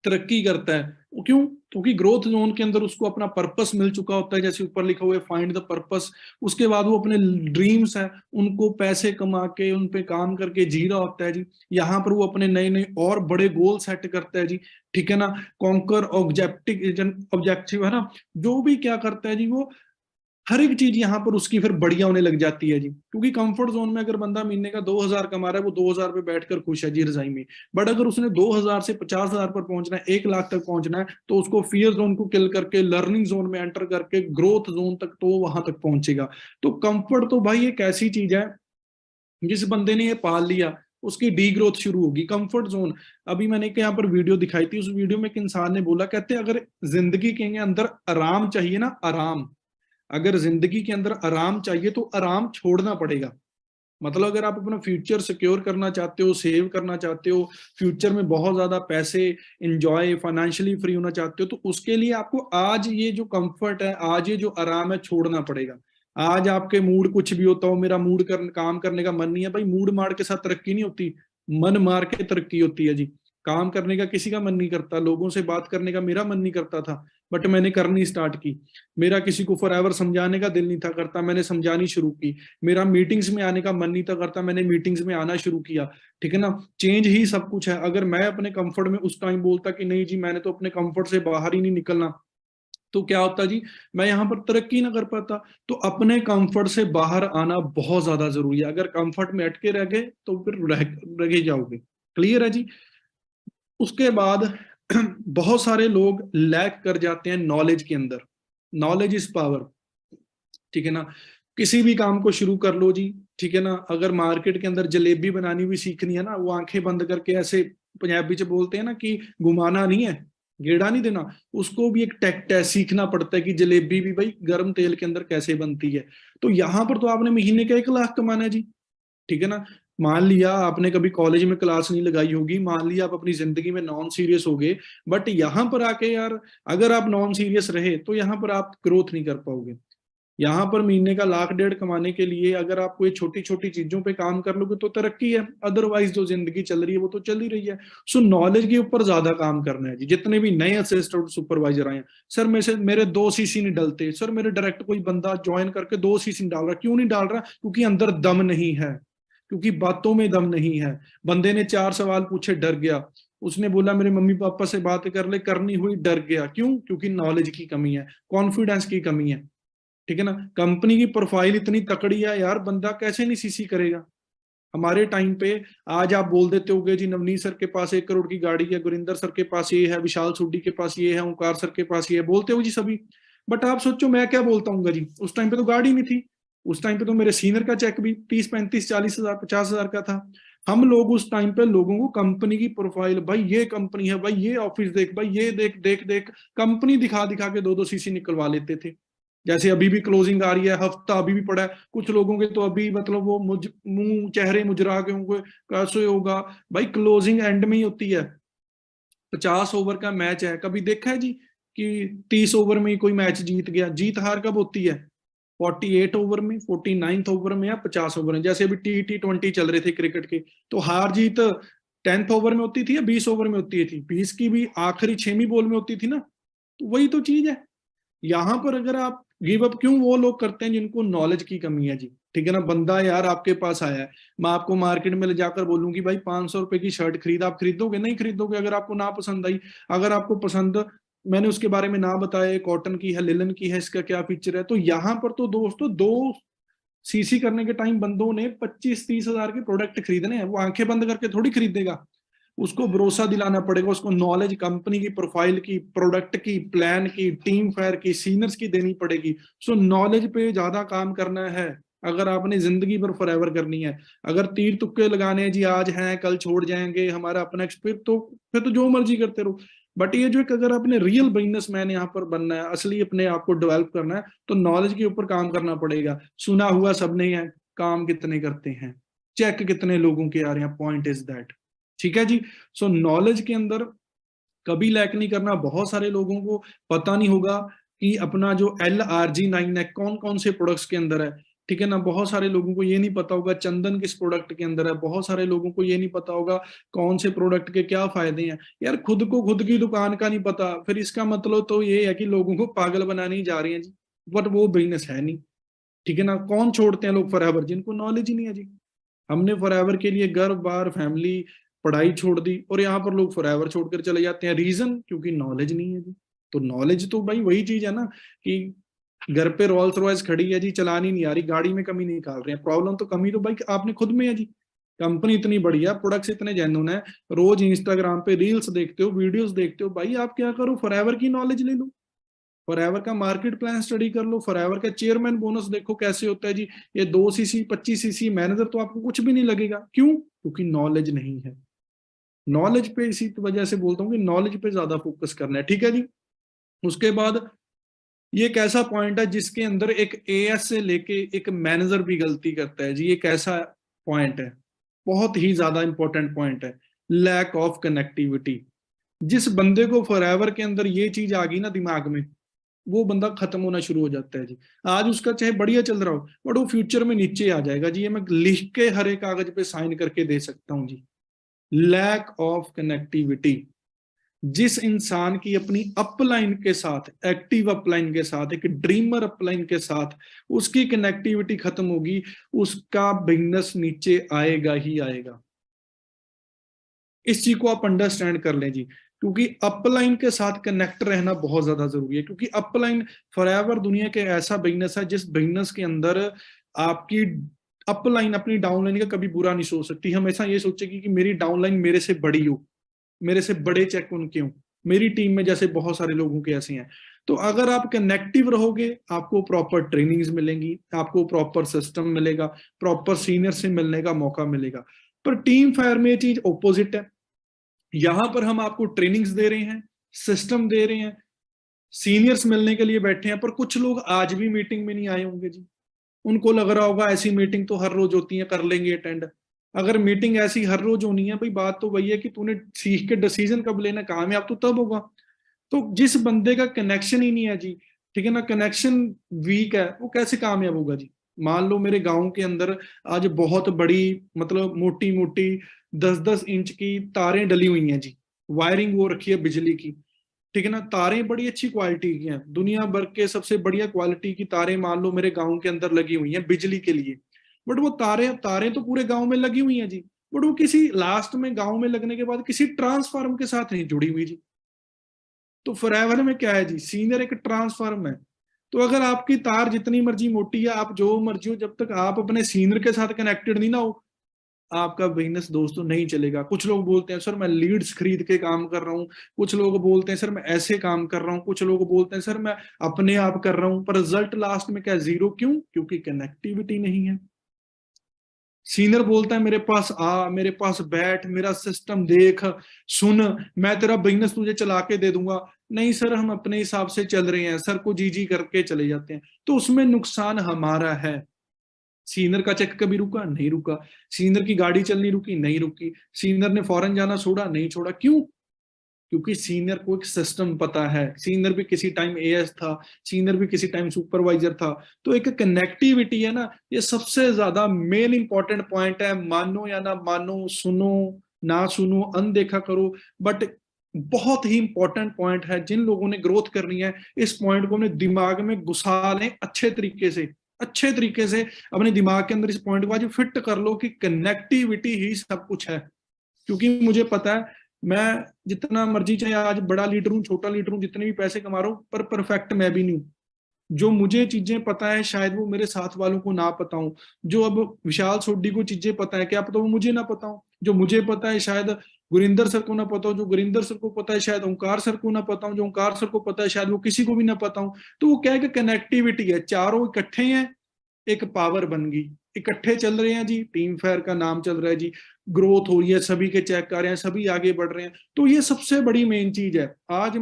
तरक्की करता है। वो क्यों, क्योंकि ग्रोथ जोन के अंदर उसको अपना पर्पस मिल चुका होता है, जैसे ऊपर लिखा हुआ है फाइंड द पर्पस। उसके बाद वो अपने ड्रीम्स है, उनको पैसे कमा के उन पे काम करके जी रहा होता है जी। यहाँ पर वो अपने नए नए और बड़े गोल सेट करता है जी, ठीक है ना। कॉन्कर ऑब्जेक्टिव, ऑब्जेक्टिव है ना, जो भी क्या करता है जी, वो हर एक चीज यहाँ पर उसकी फिर बढ़िया होने लग जाती है जी। क्योंकि कंफर्ट जोन में अगर बंदा महीने का 2,000 कमा रहा है, वो 2,000 पे बैठकर खुश है जी रजाई में। बट अगर उसने 2,000 से 50,000 पर पहुंचना है, 1 लाख तक पहुंचना है, तो उसको फियर जोन को किल करके लर्निंग जोन में एंटर करके ग्रोथ जोन तक तो वहां तक पहुंचेगा। तो कंफर्ट तो भाई एक ऐसी चीज है, जिस बंदे ने ये पाल लिया उसकी डी ग्रोथ शुरू होगी। कंफर्ट जोन, अभी मैंने एक यहाँ पर वीडियो दिखाई थी, उस वीडियो में एक इंसान ने बोला, कहते हैं अगर जिंदगी के अंदर आराम चाहिए ना, आराम, अगर जिंदगी के अंदर आराम चाहिए तो आराम छोड़ना पड़ेगा। मतलब अगर आप अपना फ्यूचर सिक्योर करना चाहते हो, सेव करना चाहते हो, फ्यूचर में बहुत ज्यादा पैसे इंजॉय, फाइनेंशियली फ्री होना चाहते हो, तो उसके लिए आपको आज ये जो कंफर्ट है, आज ये जो आराम है, छोड़ना पड़ेगा। आज आपके मूड कुछ भी होता हो, मेरा मूड काम करने का मन नहीं है, भाई मूड मार के साथ तरक्की नहीं होती, मन मार के तरक्की होती है जी। काम करने का किसी का मन नहीं करता, लोगों से बात करने का मेरा मन नहीं करता था, बट मैंने करनी स्टार्ट की। मेरा किसी को फॉरएवर समझाने का दिल नहीं था करता, मैंने समझानी शुरू की। मेरा मीटिंग्स में आने का मन नहीं था करता, मैंने मीटिंग्स में आना शुरू किया। ठीक है ना, चेंज ही सब कुछ है। अगर मैं अपने कंफर्ट में उस टाइम बोलता कि नहीं जी मैंने तो अपने कंफर्ट से बाहर ही नहीं निकलना, तो क्या होता जी, मैं यहाँ पर तरक्की ना कर पाता। तो अपने कंफर्ट से बाहर आना बहुत ज्यादा जरूरी है। अगर कंफर्ट में अटके रह गए तो फिर रह जाओगे। क्लियर है जी। उसके बाद बहुत सारे लोग लैक कर जाते हैं नॉलेज के अंदर। Knowledge is power. ठीक है ना, किसी भी काम को शुरू कर लो जी। ठीक है ना, अगर मार्केट के अंदर जलेबी बनानी भी सीखनी है ना, वो आंखें बंद करके ऐसे, पंजाबी च बोलते हैं ना कि घुमाना नहीं है, गेड़ा नहीं देना, उसको भी एक टैक्ट है, सीखना पड़ता है कि जलेबी भी भाई गर्म तेल के अंदर कैसे बनती है। तो यहाँ पर तो आपने महीने का 1 लाख कमाना है जी। ठीक है ना, मान लिया आपने कभी कॉलेज में क्लास नहीं लगाई होगी, मान लिया आप अपनी जिंदगी में नॉन सीरियस हो गए, बट यहाँ पर आके यार अगर आप नॉन सीरियस रहे तो यहाँ पर आप ग्रोथ नहीं कर पाओगे। यहाँ पर महीने का 1,00,000 कमाने के लिए अगर आप कोई छोटी छोटी चीजों पे काम कर लोगे तो तरक्की है, अदरवाइज जो जिंदगी चल रही है वो तो चल ही रही है। सो नॉलेज के ऊपर ज्यादा काम करना है जी। जितने भी नए असिस्टेंट सुपरवाइजर आए हैं, सर मेरे 2 सीसी नहीं डलते, सर मेरे डायरेक्ट कोई बंदा ज्वाइन करके 2 सीसी नहीं डाल रहा, क्यों नहीं डाल रहा? क्योंकि अंदर दम नहीं है, क्योंकि बातों में दम नहीं है। बंदे ने 4 सवाल पूछे, डर गया, उसने बोला मेरे मम्मी पापा से बात कर ले, करनी हुई, डर गया। क्यों? क्योंकि नॉलेज की कमी है, कॉन्फिडेंस की कमी है। ठीक है ना, कंपनी की प्रोफाइल इतनी तकड़ी है यार, बंदा कैसे नहीं सीसी करेगा। हमारे टाइम पे आज आप बोल देते होगे जी नवनीत सर के पास 1 करोड़ की गाड़ी है, गुरिंदर सर के पास ये है, विशाल सोडी के पास ये है, ओंकार सर के पास ये है, बोलते हो जी सभी। बट आप सोचो मैं क्या बोलता हूँ जी, उस टाइम पे तो गाड़ी नहीं थी। उस टाइम पे तो मेरे सीनियर का चेक भी 30, 35, 40 हजार, 50 हजार का था। हम लोग उस टाइम पे लोगों को कंपनी की प्रोफाइल, भाई ये कंपनी है, भाई ये ऑफिस देख, भाई ये देख देख देख, कंपनी दिखा दिखा के 2-2 सीसी निकलवा लेते थे। जैसे अभी भी क्लोजिंग आ रही है, हफ्ता अभी भी पड़ा है, कुछ लोगों के तो अभी मतलब वो मुंह चेहरे मुजरा के होंगे, कैसे होगा भाई, क्लोजिंग एंड में ही होती है। 50 ओवर का मैच है, कभी देखा है जी कि 30 ओवर में ही कोई मैच जीत गया? जीत हार कब होती है? 48 ओवर में, 49 ओवर में, या 50 ओवर में। जैसे अभी T20 चल रहे थे क्रिकेट के, तो हार जीत 10th ओवर में होती थी या 20 ओवर में होती थी? 20 की भी आखिरी 6वीं बॉल में होती थी ना। तो वही तो चीज है। यहाँ पर अगर आप गिव अप क्यों वो लोग करते हैं जिनको नॉलेज की कमी है जी। ठीक है ना, बंदा यार आपके पास आया है, मैं आपको मार्केट में ले जाकर बोलूंगी भाई 500 रुपए की शर्ट खरीद, आप खरीदोगे? नहीं खरीदोगे अगर आपको ना पसंद आई। अगर आपको पसंद, मैंने उसके बारे में ना बताया कॉटन की है, लिलन की है, इसका क्या फीचर है, तो यहाँ पर तो दोस्तों 2 सीसी करने के टाइम बंदों ने 25-30 हजार के प्रोडक्ट खरीदने हैं। वो आंखें बंद करके थोड़ी खरीदेगा, उसको भरोसा दिलाना पड़ेगा, उसको नॉलेज कंपनी की, प्रोफाइल की, प्रोडक्ट की, प्लान की, टीम फायर की, सीनियर्स की देनी पड़ेगी। सो नॉलेज पे ज्यादा काम करना है अगर आपने जिंदगी भर फॉरएवर करनी है। अगर तीर तुक्के लगाने हैं जी, आज हैं कल छोड़ जाएंगे, हमारा अपना एक्सपीरियंस, तो फिर तो जो मर्जी करते रहो। बट ये जो अगर आपने रियल बिजनेसमैन यहाँ पर बनना है, असली अपने आप को डेवलप करना है, तो नॉलेज के ऊपर काम करना पड़ेगा। सुना हुआ सबने है, काम कितने करते हैं, चेक कितने लोगों के आ रहे हैं, पॉइंट इज दैट। ठीक है जी। सो नॉलेज के अंदर कभी लैक नहीं करना। बहुत सारे लोगों को पता नहीं होगा कि अपना जो LRG9 है कौन कौन से प्रोडक्ट्स के अंदर है। ठीक है ना, बहुत सारे लोगों को ये नहीं पता होगा चंदन किस प्रोडक्ट के अंदर है, बहुत सारे लोगों को ये नहीं पता होगा कौन से प्रोडक्ट के क्या फायदे हैं। यार खुद को खुद की दुकान का नहीं पता, फिर इसका मतलब तो ये है कि लोगों को पागल बनाने ही जा रहे हैं जी, बट वो बिजनेस है नहीं। ठीक है ना, कौन छोड़ते हैं लोग फॉरएवर? जिनको नॉलेज ही नहीं है जी। हमने फॉरएवर के लिए घर बार फैमिली पढ़ाई छोड़ दी, और यहाँ पर लोग फॉरएवर छोड़कर चले जाते हैं। रीजन? क्योंकि नॉलेज नहीं है जी। तो नॉलेज तो भाई वही चीज है ना कि घर पे रोल्स रॉयस खड़ी है जी, चलानी नहीं आ रही, गाड़ी में कमी निकाल रहे हैं। प्रॉब्लम तो कमी तो भाई आपने खुद में है जी। कंपनी इतनी बढ़िया, प्रोडक्ट्स इतने जेन्युइन है, रोज इंस्टाग्राम पे रील्स देखते हो, वीडियोस देखते हो, भाई आप क्या करो, फॉरएवर की नॉलेज ले लो, फॉरएवर का मार्केट प्लान स्टडी कर लो, फॉरएवर का चेयरमैन बोनस देखो कैसे होता है जी। ये 2 सीसी 25 सीसी मैनेजर तो आपको कुछ भी नहीं लगेगा। क्यों? क्योंकि नॉलेज नहीं है। नॉलेज पे इसी वजह से बोलता हूँ कि नॉलेज पे ज्यादा फोकस करना है, ठीक है जी। उसके बाद ये एक ऐसा पॉइंट है जिसके अंदर एक एएस से लेके एक मैनेजर भी गलती करता है जी। ये कैसा पॉइंट है? बहुत ही ज्यादा इंपॉर्टेंट पॉइंट है, लैक ऑफ कनेक्टिविटी। जिस बंदे को फॉरएवर के अंदर ये चीज आ गई ना दिमाग में, वो बंदा खत्म होना शुरू हो जाता है जी। आज उसका चाहे बढ़िया चल रहा हो, बट वो फ्यूचर में नीचे आ जाएगा जी। ये मैं लिख के हरे कागज पे साइन करके दे सकता हूँ जी। Lack of connectivity. जिस इंसान की अपनी अपलाइन के साथ, एक्टिव अपलाइन के साथ, एक ड्रीमर अपलाइन के साथ उसकी कनेक्टिविटी खत्म होगी, उसका बिजनेस नीचे आएगा ही आएगा। इस चीज को आप अंडरस्टैंड कर लें जी, क्योंकि अपलाइन के साथ कनेक्ट रहना बहुत ज्यादा जरूरी है। क्योंकि अपलाइन फॉरएवर दुनिया के ऐसा बिजनेस है जिस बिजनेस के अंदर आपकी अपलाइन अपनी डाउनलाइन का कभी बुरा नहीं सोच सकती। हमेशा ये सोचेगी कि मेरी डाउनलाइन मेरे से बड़ी हो, मेरे से बड़े चेक उनके हों, मेरी टीम में जैसे बहुत सारे लोगों के ऐसे हैं। तो अगर आप कनेक्टिव रहोगे, आपको प्रॉपर ट्रेनिंग्स मिलेंगी, आपको प्रॉपर सिस्टम मिलेगा, प्रॉपर सीनियर से मिलने का मौका मिलेगा। पर टीम फायर में ये चीज ऑपोजिट है। यहां पर हम आपको ट्रेनिंग्स दे रहे हैं, सिस्टम दे रहे हैं, सीनियर्स मिलने के लिए बैठे हैं, पर कुछ लोग आज भी मीटिंग में नहीं आए होंगे जी। उनको लग रहा होगा ऐसी मीटिंग तो हर रोज होती है, कर लेंगे अटेंड। अगर मीटिंग ऐसी हर रोज होनी है भाई, बात तो वही है कि तूने सीख के डिसीजन कब लेना, कामयाब तो तब होगा। तो जिस बंदे का कनेक्शन ही नहीं है जी, ठीक है ना, कनेक्शन वीक है, वो कैसे कामयाब होगा जी। मान लो मेरे गांव के अंदर आज बहुत बड़ी, मतलब मोटी मोटी 10-10 इंच की तारें डली हुई हैं जी, वायरिंग वो रखी है बिजली की, ठीक है ना। तारें बड़ी अच्छी क्वालिटी की हैं, दुनिया भर के सबसे बढ़िया क्वालिटी की तारें मान लो मेरे गांव के अंदर लगी हुई हैं बिजली के लिए। बट वो तारें तारें तो पूरे गांव में लगी हुई हैं जी, बट वो किसी लास्ट में गांव में लगने के बाद किसी ट्रांसफार्म के साथ नहीं जुड़ी हुई जी। तो फॉरएवर में क्या है जी, सीनियर एक ट्रांसफार्म है। तो अगर आपकी तार जितनी मर्जी मोटी है, आप जो मर्जी हो, जब तक आप अपने सीनियर के साथ कनेक्टेड नहीं ना हो, आपका बिजनेस दोस्तों नहीं चलेगा। कुछ लोग बोलते हैं सर मैं लीड्स खरीद के काम कर रहा हूँ, कुछ लोग बोलते हैं सर मैं ऐसे काम कर रहा हूँ, कुछ लोग बोलते हैं सर मैं अपने आप कर रहा हूँ, पर रिजल्ट लास्ट में क्या, जीरो। क्यों? क्योंकि कनेक्टिविटी नहीं है। सीनियर बोलता है मेरे पास आ, मेरे पास बैठ, मेरा सिस्टम देख, सुन, मैं तेरा बिजनेस तुझे चला के दे दूंगा। नहीं सर, हम अपने हिसाब से चल रहे हैं, सर को जी जी करके चले जाते हैं, तो उसमें नुकसान हमारा है। सीनियर का चेक कभी रुका? नहीं रुका। सीनियर की गाड़ी चलनी रुकी? नहीं रुकी। सीनियर ने फॉरेन जाना छोड़ा? नहीं छोड़ा। क्यों? क्योंकि सीनियर को एक सिस्टम पता है। सीनियर भी किसी टाइम एएस था, सीनियर भी किसी टाइम सुपरवाइजर था। तो एक कनेक्टिविटी है ना, ये सबसे ज्यादा मेन इंपॉर्टेंट पॉइंट है। मानो या ना मानो, सुनो ना सुनो, अनदेखा करो, बट बहुत ही इंपॉर्टेंट पॉइंट है। जिन लोगों ने ग्रोथ करनी है, इस पॉइंट को अपने दिमाग में घुसा लें अच्छे तरीके से, अच्छे तरीके से अपने दिमाग के अंदर इस पॉइंट को आज फिट कर लो कि कनेक्टिविटी ही सब कुछ है। क्योंकि मुझे पता है, मैं जितना मर्जी चाहे आज बड़ा लीडर हूँ, छोटा लीडर हूँ, जितने भी पैसे कमा रहा हूँ, पर परफेक्ट मैं भी नहीं हूँ। जो मुझे चीजें पता है शायद वो मेरे साथ वालों को ना पता हो। जो अब विशाल सोड्डी को चीजें पता है, क्या पता वो मुझे ना पता हो। जो मुझे पता है शायद गुरिंदर सर को ना पता हो, जो गुरिंदर सर को पता है शायद ओंकार सर को ना पता हो, जो ओंकार सर को पता है शायद वो किसी को भी ना पता हो। तो वो क्या है कि कनेक्टिविटी है, चारों इकट्ठे हैं, एक पावर बन गई, इकट्ठे चल रहे हैं जी, टीम फेयर का नाम चल रहा है जी, ग्रोथ हो रही है, सभी के चेक कर रहे हैं, सभी आगे बढ़ रहे हैं। तो ये सबसे बड़ी मेन चीज है। आज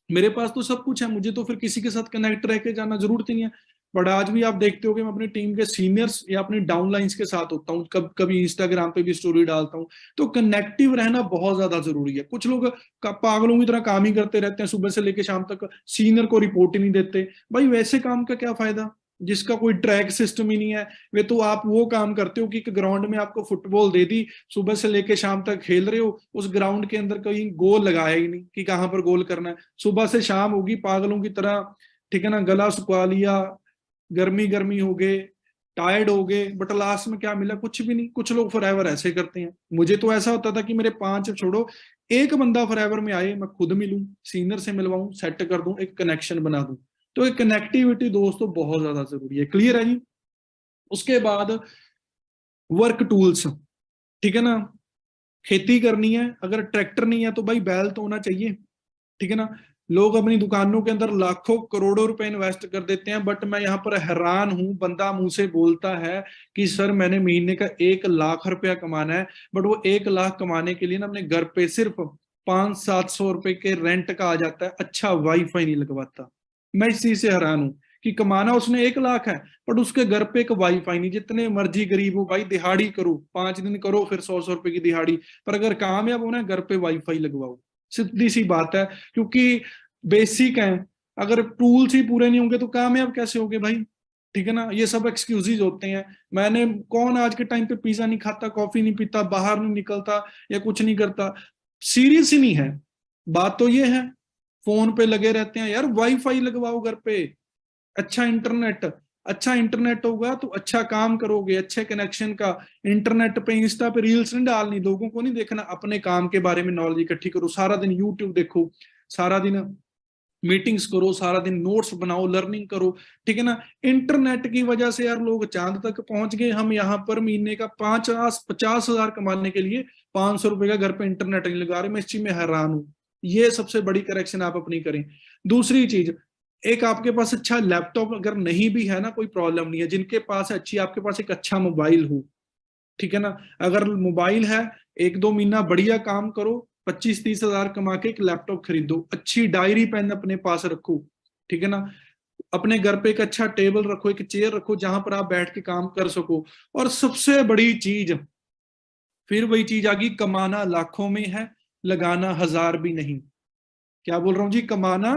मेरे पास तो सब कुछ है, मुझे तो फिर किसी के साथ कनेक्ट रह के जाना जरूरत ही नहीं है। बट आज भी आप देखते हो कि मैं अपनी टीम के सीनियर्स या अपनी डाउनलाइंस के साथ होता हूँ, कभी इंस्टाग्राम पे भी स्टोरी डालता हूँ। तो कनेक्टिव रहना बहुत ज्यादा जरूरी है। कुछ लोग पागलों की तरह काम ही करते रहते हैं, सुबह से लेकर शाम तक सीनियर को रिपोर्ट ही नहीं देते। भाई वैसे काम का क्या फायदा जिसका कोई ट्रैक सिस्टम ही नहीं है। वे तो आप वो काम करते हो कि एक ग्राउंड में आपको फुटबॉल दे दी, सुबह से लेके शाम तक खेल रहे हो, उस ग्राउंड के अंदर कहीं गोल लगाया ही नहीं कि कहां पर गोल करना है। सुबह से शाम होगी पागलों की तरह, ठीक है ना, गला सुखा लिया, गर्मी गर्मी हो गए, टायर्ड हो गए, बट लास्ट में क्या मिला? कुछ भी नहीं। कुछ लोग फॉरएवर ऐसे करते हैं। मुझे तो ऐसा होता था कि मेरे 5 छोड़ो, एक बंदा फॉरएवर में आए, मैं खुद मिलूं, सीनियर से मिलवाऊं, सेट कर दूं, एक कनेक्शन बना दूं। तो ये कनेक्टिविटी दोस्तों बहुत ज्यादा जरूरी है। क्लियर है जी। उसके बाद वर्क टूल्स, ठीक है ना, खेती करनी है, अगर ट्रैक्टर नहीं है तो भाई बैल तो होना चाहिए, ठीक है ना। लोग अपनी दुकानों के अंदर लाखों करोड़ों रुपए इन्वेस्ट कर देते हैं, बट मैं यहाँ पर हैरान हूं, बंदा मुंह से बोलता है कि सर मैंने महीने का 1 लाख रुपया कमाना है, बट वो 1 लाख कमाने के लिए ना अपने घर पे सिर्फ 500-700 रुपए के रेंट का आ जाता है, अच्छा वाईफाई नहीं लगवाता। मैं इस चीज से हैरान हूं कि कमाना उसने 1 लाख है, बट उसके घर पे एक वाईफाई नहीं। जितने मर्जी गरीब हो भाई, दिहाड़ी करो, 5 दिन करो, फिर 100-100 रुपए की दिहाड़ी, पर अगर कामयाब होना है घर पे वाईफाई लगवाओ। सीधी सी बात है, क्योंकि बेसिक है। अगर टूल्स ही पूरे नहीं होंगे तो कामयाब कैसे होगे भाई, ठीक है ना। ये सब एक्सक्यूजेज होते हैं। मैंने, कौन आज के टाइम पे पिज्जा नहीं खाता, कॉफी नहीं पीता, बाहर नहीं निकलता या कुछ नहीं करता, सीरियस ही नहीं है। बात तो ये है, फोन पे लगे रहते हैं यार, वाईफाई लगवाओ घर पे, अच्छा इंटरनेट। अच्छा इंटरनेट होगा तो अच्छा काम करोगे, अच्छे कनेक्शन का। इंटरनेट पे, इंस्टा पे रील्स नहीं डालनी, लोगों को नहीं देखना, अपने काम के बारे में नॉलेज इकट्ठी करो। सारा दिन यूट्यूब देखो, सारा दिन मीटिंग्स करो, सारा दिन नोट्स बनाओ, लर्निंग करो, ठीक है ना। इंटरनेट की वजह से यार लोग चांद तक पहुंच गए। हम यहाँ पर महीने का 50-50 हजार कमाने के लिए 500 रुपए का घर पे इंटरनेट नहीं लगा रहे। मैं इस चीज में हैरान हूँ। ये सबसे बड़ी करेक्शन आप अपनी करें। दूसरी चीज, एक आपके पास अच्छा लैपटॉप अगर नहीं भी है ना, कोई प्रॉब्लम नहीं है। जिनके पास अच्छी, आपके पास एक अच्छा मोबाइल हो, ठीक है ना। अगर मोबाइल है, 1-2 महीना बढ़िया काम करो, 25-30 हजार कमा के एक लैपटॉप खरीदो। अच्छी डायरी पेन अपने पास रखो, ठीक है ना। अपने घर पे एक अच्छा टेबल रखो, एक चेयर रखो जहां पर आप बैठ के काम कर सको। और सबसे बड़ी चीज, फिर वही चीज आ गई, कमाना लाखों में है, लगाना हजार भी नहीं। क्या बोल रहा हूं जी, कमाना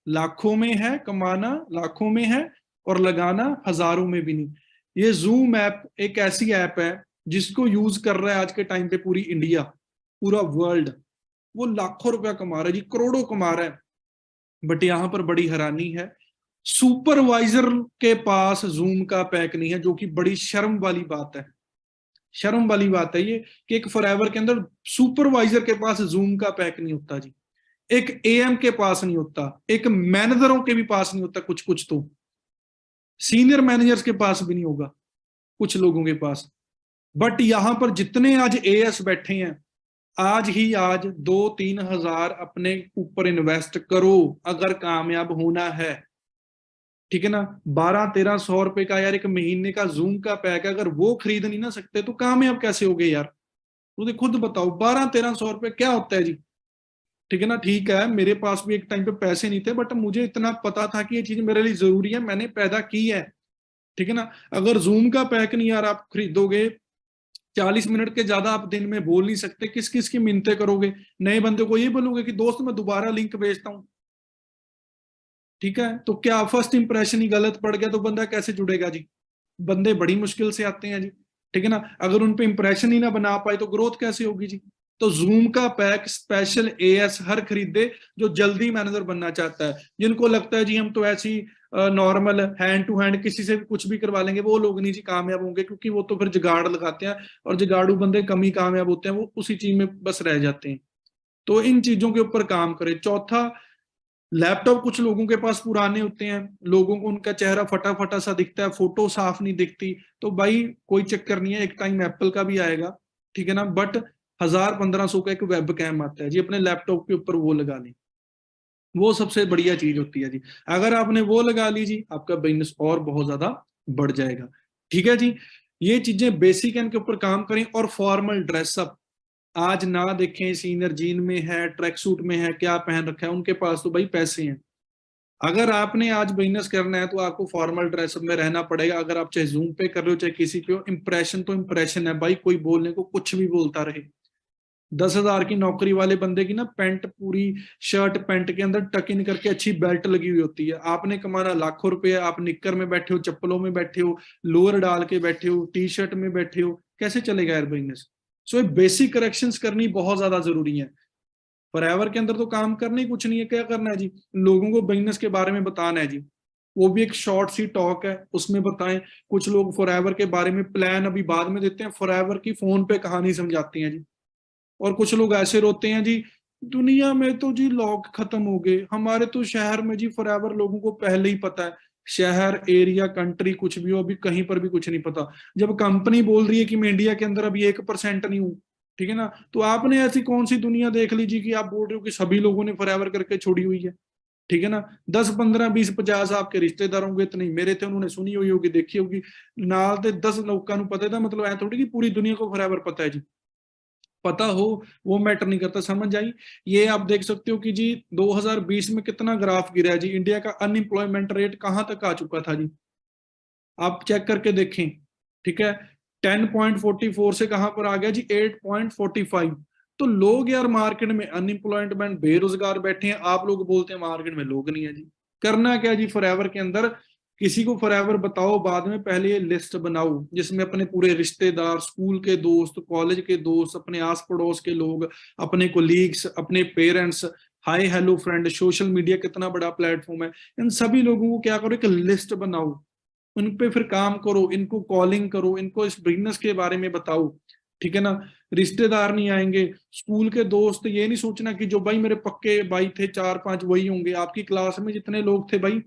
लाखों में है, कमाना लाखों में है, और लगाना हजारों में भी नहीं। ये जूम ऐप एक ऐसी ऐप है जिसको यूज कर रहा है आज के टाइम पे पूरी इंडिया, पूरा वर्ल्ड। वो लाखों रुपया कमा रहा है जी, करोड़ों कमा रहा है। बट यहां पर बड़ी हैरानी है, सुपरवाइजर के पास जूम का पैक नहीं है, जो कि बड़ी शर्म वाली बात है। शर्म वाली बात है ये, कि एक फॉरएवर के अंदर सुपरवाइजर के पास जूम का पैक नहीं होता जी, एक एएम के पास नहीं होता, एक मैनेजरों के भी पास नहीं होता, कुछ कुछ तो सीनियर मैनेजर्स के पास भी नहीं होगा, कुछ लोगों के पास। बट यहां पर जितने आज एएस बैठे हैं, आज ही आज 2-3 हजार अपने ऊपर इन्वेस्ट करो अगर कामयाब होना है, ठीक है ना। 1200-1300 रुपए का यार एक महीने का जूम का पैक है, अगर वो खरीद नहीं ना सकते तो कामयाब कैसे हो गए यार। तो खुद बताओ, 1200-1300 रुपए क्या होता है जी, ठीक है ना। ठीक है, मेरे पास भी एक टाइम पे पैसे नहीं थे, बट मुझे इतना पता था कि ये चीज मेरे लिए जरूरी है, मैंने पैदा की है, ठीक है ना। अगर जूम का पैक नहीं यार आप खरीदोगे, 40 मिनट के ज्यादा आप दिन में बोल नहीं सकते, किस किस की मिन्नतें करोगे। नए बंदे को ये बोलोगे कि दोस्त मैं दोबारा लिंक भेजता हूँ, ठीक है। तो क्या फर्स्ट इंप्रेशन ही गलत पड़ गया तो बंदा कैसे जुड़ेगा जी। बंदे बड़ी मुश्किल से आते हैं जी, ठीक है ना। अगर उन पे इंप्रेशन ही ना बना पाए तो ग्रोथ कैसे होगी जी। तो जूम का पैक स्पेशल एएस हर खरीदे जो जल्दी मैनेजर बनना चाहता है। जिनको लगता है जी हम तो ऐसी नॉर्मल हैंड टू हैंड किसी से भी कुछ भी करवा लेंगे, वो लोग नहीं जी कामयाब होंगे, क्योंकि वो तो फिर जुगाड़ लगाते हैं, और जुगाड़ू बंदे कम ही कामयाब होते हैं, वो उसी चीज में बस रह जाते हैं। तो इन चीजों के ऊपर काम करें। चौथा, लैपटॉप कुछ लोगों के पास पुराने होते हैं, लोगों को उनका चेहरा फटा फटा सा दिखता है, फोटो साफ नहीं दिखती, तो भाई कोई चक्कर नहीं है, एक टाइम एप्पल का भी आएगा, ठीक है ना। बट 1000-1500 का एक वेब कैम आता है जी, अपने लैपटॉप के ऊपर वो लगा लें, वो सबसे बढ़िया चीज होती है जी। अगर आपने वो लगा ली जी, आपका बिजनेस और बहुत ज्यादा बढ़ जाएगा, ठीक है जी। ये चीजें बेसिक है, इनके ऊपर काम करें। और फॉर्मल ड्रेसअप, आज ना देखें सीनियर जीन में है, ट्रैक सूट में है, क्या पहन रखा है, उनके पास तो भाई पैसे हैं। अगर आपने आज बिजनेस करना है तो आपको फॉर्मल ड्रेसअप में रहना पड़ेगा। अगर आप चाहे जूम पे कर रहे हो चाहे किसी पे हो, इंप्रेशन तो इंप्रेशन है भाई, कोई बोलने को कुछ भी बोलता रहे। 10 हजार की नौकरी वाले बंदे की ना पैंट, पूरी शर्ट पैंट के अंदर टक इन करके अच्छी बेल्ट लगी हुई होती है। आपने कमाना लाखों रुपए, आप निक्कर में बैठे हो, चप्पलों में बैठे हो, लोअर डाल के बैठे हो, टी शर्ट में बैठे हो, कैसे चलेगा यार बिजनेस। सो बेसिक करेक्शंस करनी बहुत ज्यादा जरूरी है। फॉरएवर के अंदर तो काम करना ही कुछ नहीं है, क्या करना है जी, लोगों को बिजनेस के बारे में बताना है जी। वो भी एक शॉर्ट सी टॉक है, उसमें बताएं। कुछ लोग फॉरएवर के बारे में प्लान अभी बाद में देते हैं, फॉरएवर की फोन पे कहानी समझाती हैं जी। और कुछ लोग ऐसे रोते हैं जी, दुनिया में तो जी लॉक खत्म हो गए, हमारे तो शहर में जी फॉरएवर लोगों को पहले ही पता है, शहर एरिया कंट्री कुछ भी हो, अभी कहीं पर भी कुछ नहीं पता। जब कंपनी बोल रही है कि मैं इंडिया के अंदर अभी 1% नहीं हूँ, ठीक है ना, तो आपने ऐसी कौन सी दुनिया देख लीजिए कि आप बोल रहे हो कि सभी लोगों ने फॉरएवर करके छोड़ी हुई है, ठीक है ना। 10 15 20 50 आपके रिश्तेदार होंगे, इतने मेरे थे, उन्होंने सुनी हुई होगी, देखी होगी, नाल दे 10 लोगों को पता था, मतलब ऐ थोड़ी कि पूरी दुनिया को फॉरएवर पता है जी। पता हो वो मैटर नहीं करता, समझ आई। ये आप देख सकते हो कि जी 2020 में कितना ग्राफ गिरा है जी, इंडिया का अनएम्प्लॉयमेंट रेट कहां तक आ चुका था जी, आप चेक करके देखें, ठीक है। 10.44 से कहां पर आ गया जी 8.45। तो लोग यार मार्केट में अनएम्प्लॉयमेंट बेरोजगार बैठे हैं, आप लोग बोलते हैं मार्केट में लोग नहीं है जी। करना क्या जी फॉरएवर के अंदर, किसी को फॉरएवर बताओ बाद में, पहले ये लिस्ट बनाओ जिसमें अपने पूरे रिश्तेदार, स्कूल के दोस्त, कॉलेज के दोस्त, अपने आस पड़ोस के लोग, अपने कोलीग्स, अपने parents, hi hello friend, social media कितना बड़ा प्लेटफॉर्म है, इन सभी लोगों को क्या करो, एक लिस्ट बनाओ, उन पे फिर काम करो, इनको कॉलिंग करो, इनको इस बिजनेस के बारे में बताओ, ठीक है ना। रिश्तेदार नहीं आएंगे, स्कूल के दोस्त, ये नहीं सोचना कि जो भाई मेरे पक्के भाई थे 4 5 वही होंगे, आपकी क्लास में जितने लोग थे भाई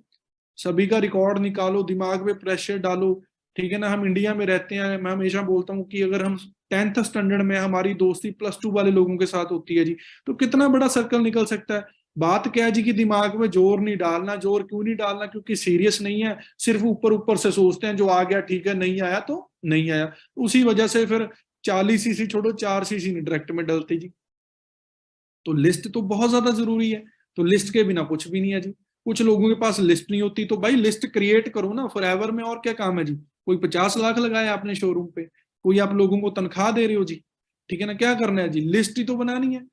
सभी का रिकॉर्ड निकालो, दिमाग में प्रेशर डालो, ठीक है ना। हम इंडिया में रहते हैं, मैं हमेशा बोलता हूँ कि अगर हम 10th स्टैंडर्ड में हमारी दोस्ती +2 वाले लोगों के साथ होती है जी, तो कितना बड़ा सर्कल निकल सकता है। बात क्या है जी कि दिमाग में जोर नहीं डालना, जोर क्यों नहीं डालना, क्योंकि सीरियस नहीं है, सिर्फ ऊपर ऊपर से सोचते हैं, जो आ गया ठीक है, नहीं आया तो नहीं आया, उसी वजह से फिर 40 सीसी छोड़ो 4 सीसी नहीं डायरेक्ट में डलते जी। तो लिस्ट तो बहुत ज्यादा जरूरी है, तो लिस्ट के बिना कुछ भी नहीं है जी। कुछ लोगों के पास लिस्ट नहीं होती, तो भाई लिस्ट क्रिएट करो ना फॉरएवर में, और क्या काम है जी। कोई 50 लाख लगाया आपने शोरूम पे, कोई आप लोगों को तनख्वाह दे रहे हो जी, ठीक है ना, क्या करना है जी, लिस्ट ही तो बनानी है।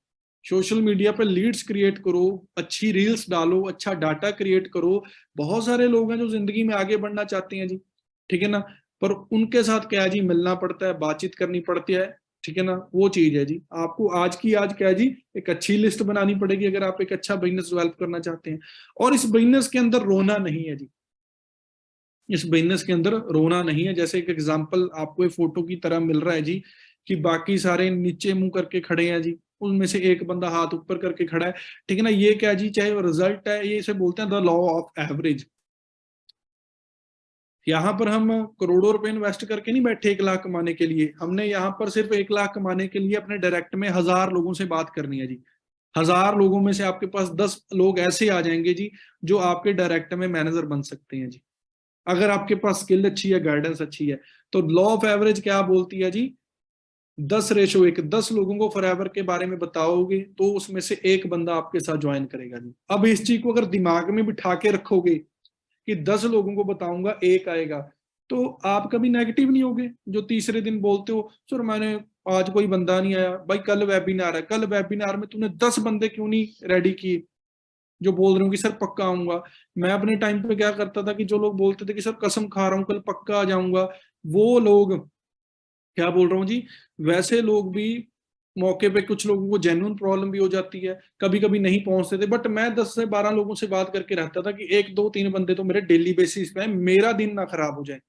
सोशल मीडिया पे लीड्स क्रिएट करो, अच्छी रील्स डालो, अच्छा डाटा क्रिएट करो। बहुत सारे लोग हैं जो जिंदगी में आगे बढ़ना चाहते हैं जी, ठीक है ना, पर उनके साथ क्या है जी, मिलना पड़ता है, बातचीत करनी पड़ती है, ठीक है ना, वो चीज है जी। आपको आज की आज क्या है जी, एक अच्छी लिस्ट बनानी पड़ेगी अगर आप एक अच्छा बिजनेस डेवलप करना चाहते हैं। और इस बिजनेस के अंदर रोना नहीं है जी, इस बिजनेस के अंदर रोना नहीं है। जैसे एक एग्जांपल आपको एक फोटो की तरह मिल रहा है जी, कि बाकी सारे नीचे मुंह करके खड़े हैं जी, उनमें से एक बंदा हाथ ऊपर करके खड़ा है, ठीक है ना। ये क्या जी, चाहे रिजल्ट है, ये इसे बोलते हैं द लॉ ऑफ एवरेज। यहाँ पर हम करोड़ों रुपए इन्वेस्ट करके नहीं बैठे 1 लाख कमाने के लिए, हमने यहाँ पर सिर्फ 1 लाख कमाने के लिए अपने डायरेक्ट में 1000 लोगों से बात करनी है जी। 1000 लोगों में से आपके पास 10 लोग ऐसे आ जाएंगे जी, जो आपके डायरेक्ट में मैनेजर बन सकते हैं जी, अगर आपके पास स्किल अच्छी है, गाइडेंस अच्छी है। तो लॉ ऑफ एवरेज क्या बोलती है जी, 10:1, 10 लोगों को फॉरएवर के बारे में बताओगे तो उसमें से एक बंदा आपके साथ ज्वाइन करेगा जी। अब इस चीज को अगर दिमाग में बिठा के रखोगे कि 10 लोगों को बताऊंगा एक आएगा, तो आप कभी नेगेटिव नहीं होगे। जो तीसरे दिन बोलते हो सर मैंने आज कोई बंदा नहीं आया, भाई कल वेबिनार है, कल वेबिनार में तूने 10 बंदे क्यों नहीं रेडी किए जो बोल रहे हो कि सर पक्का आऊंगा। मैं अपने टाइम पे क्या करता था कि जो लोग बोलते थे कि सर कसम खा रहा हूँ कल पक्का आ जाऊंगा, वो लोग, क्या बोल रहा हूँ जी, वैसे लोग भी मौके पे कुछ लोगों को जेन्युइन प्रॉब्लम भी हो जाती है, कभी कभी नहीं पहुंचते थे, बट मैं 10 से 12 लोगों से बात करके रहता था कि 1 2 3 बंदे तो मेरे डेली बेसिस पे है, मेरा दिन ना खराब हो जाए।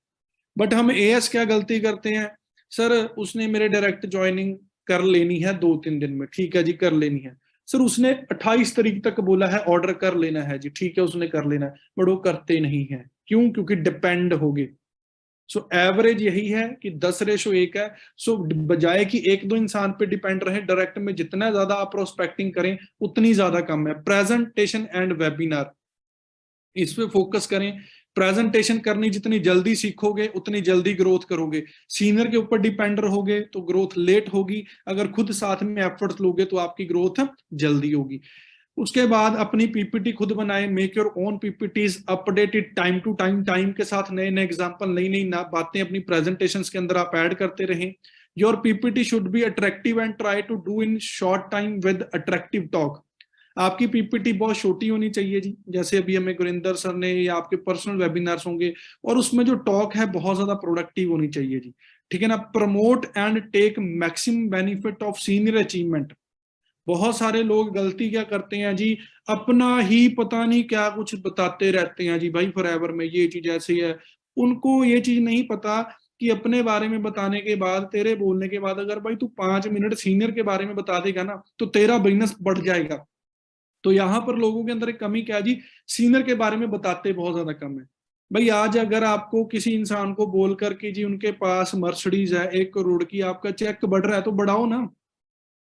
बट हम एएस क्या गलती करते हैं, सर उसने मेरे डायरेक्ट ज्वाइनिंग कर लेनी है 2 3 दिन में, ठीक है जी कर लेनी है। सर उसने 28 तारीख तक बोला है ऑर्डर कर लेना है जी, ठीक है उसने कर लेना है, बट वो करते नहीं है, क्यों, क्योंकि डिपेंड हो गए। सो एवरेज यही है कि 10:1 है। सो बजाय कि 1 2 इंसान पे डिपेंड रहे, डायरेक्ट में जितना ज्यादा आप प्रोस्पेक्टिंग करें उतनी ज्यादा कम है। प्रेजेंटेशन एंड वेबिनार, इस पे फोकस करें। प्रेजेंटेशन करनी जितनी जल्दी सीखोगे उतनी जल्दी ग्रोथ करोगे। सीनियर के ऊपर डिपेंड रहोगे तो ग्रोथ लेट होगी, अगर खुद साथ में एफर्ट्स लोगे तो आपकी ग्रोथ जल्दी होगी। उसके बाद अपनी पीपीटी खुद बनाए, make your own PPTs, updated time to time, time के साथ नए नए एग्जांपल, नई नई बातें अपनी प्रेजेंटेशंस के अंदर आप ऐड करते रहें। Your PPT should be attractive and try to do in short time with attractive talk. आपकी पीपीटी बहुत छोटी होनी चाहिए जी, जैसे अभी हमें गुरिंदर सर ने, या आपके पर्सनल वेबिनार्स होंगे, और उसमें जो टॉक है बहुत ज्यादा प्रोडक्टिव होनी चाहिए जी, ठीक है ना। Promote and take maximum benefit of senior achievement. बहुत सारे लोग गलती क्या करते हैं जी, अपना ही पता नहीं क्या कुछ बताते रहते हैं जी, भाई फॉरएवर में ये चीज ऐसी है, उनको ये चीज नहीं पता कि अपने बारे में बताने के बाद, तेरे बोलने के बाद अगर भाई तू 5 मिनट सीनियर के बारे में बता देगा ना तो तेरा बिजनेस बढ़ जाएगा। तो यहाँ पर लोगों के अंदर एक कमी क्या है जी, सीनियर के बारे में बताते बहुत ज्यादा कम है। भाई आज अगर आपको किसी इंसान को बोलकर कि जी उनके पास मर्सिडीज है 1 करोड़ की, आपका चेक बढ़ रहा है तो बढ़ाओ ना।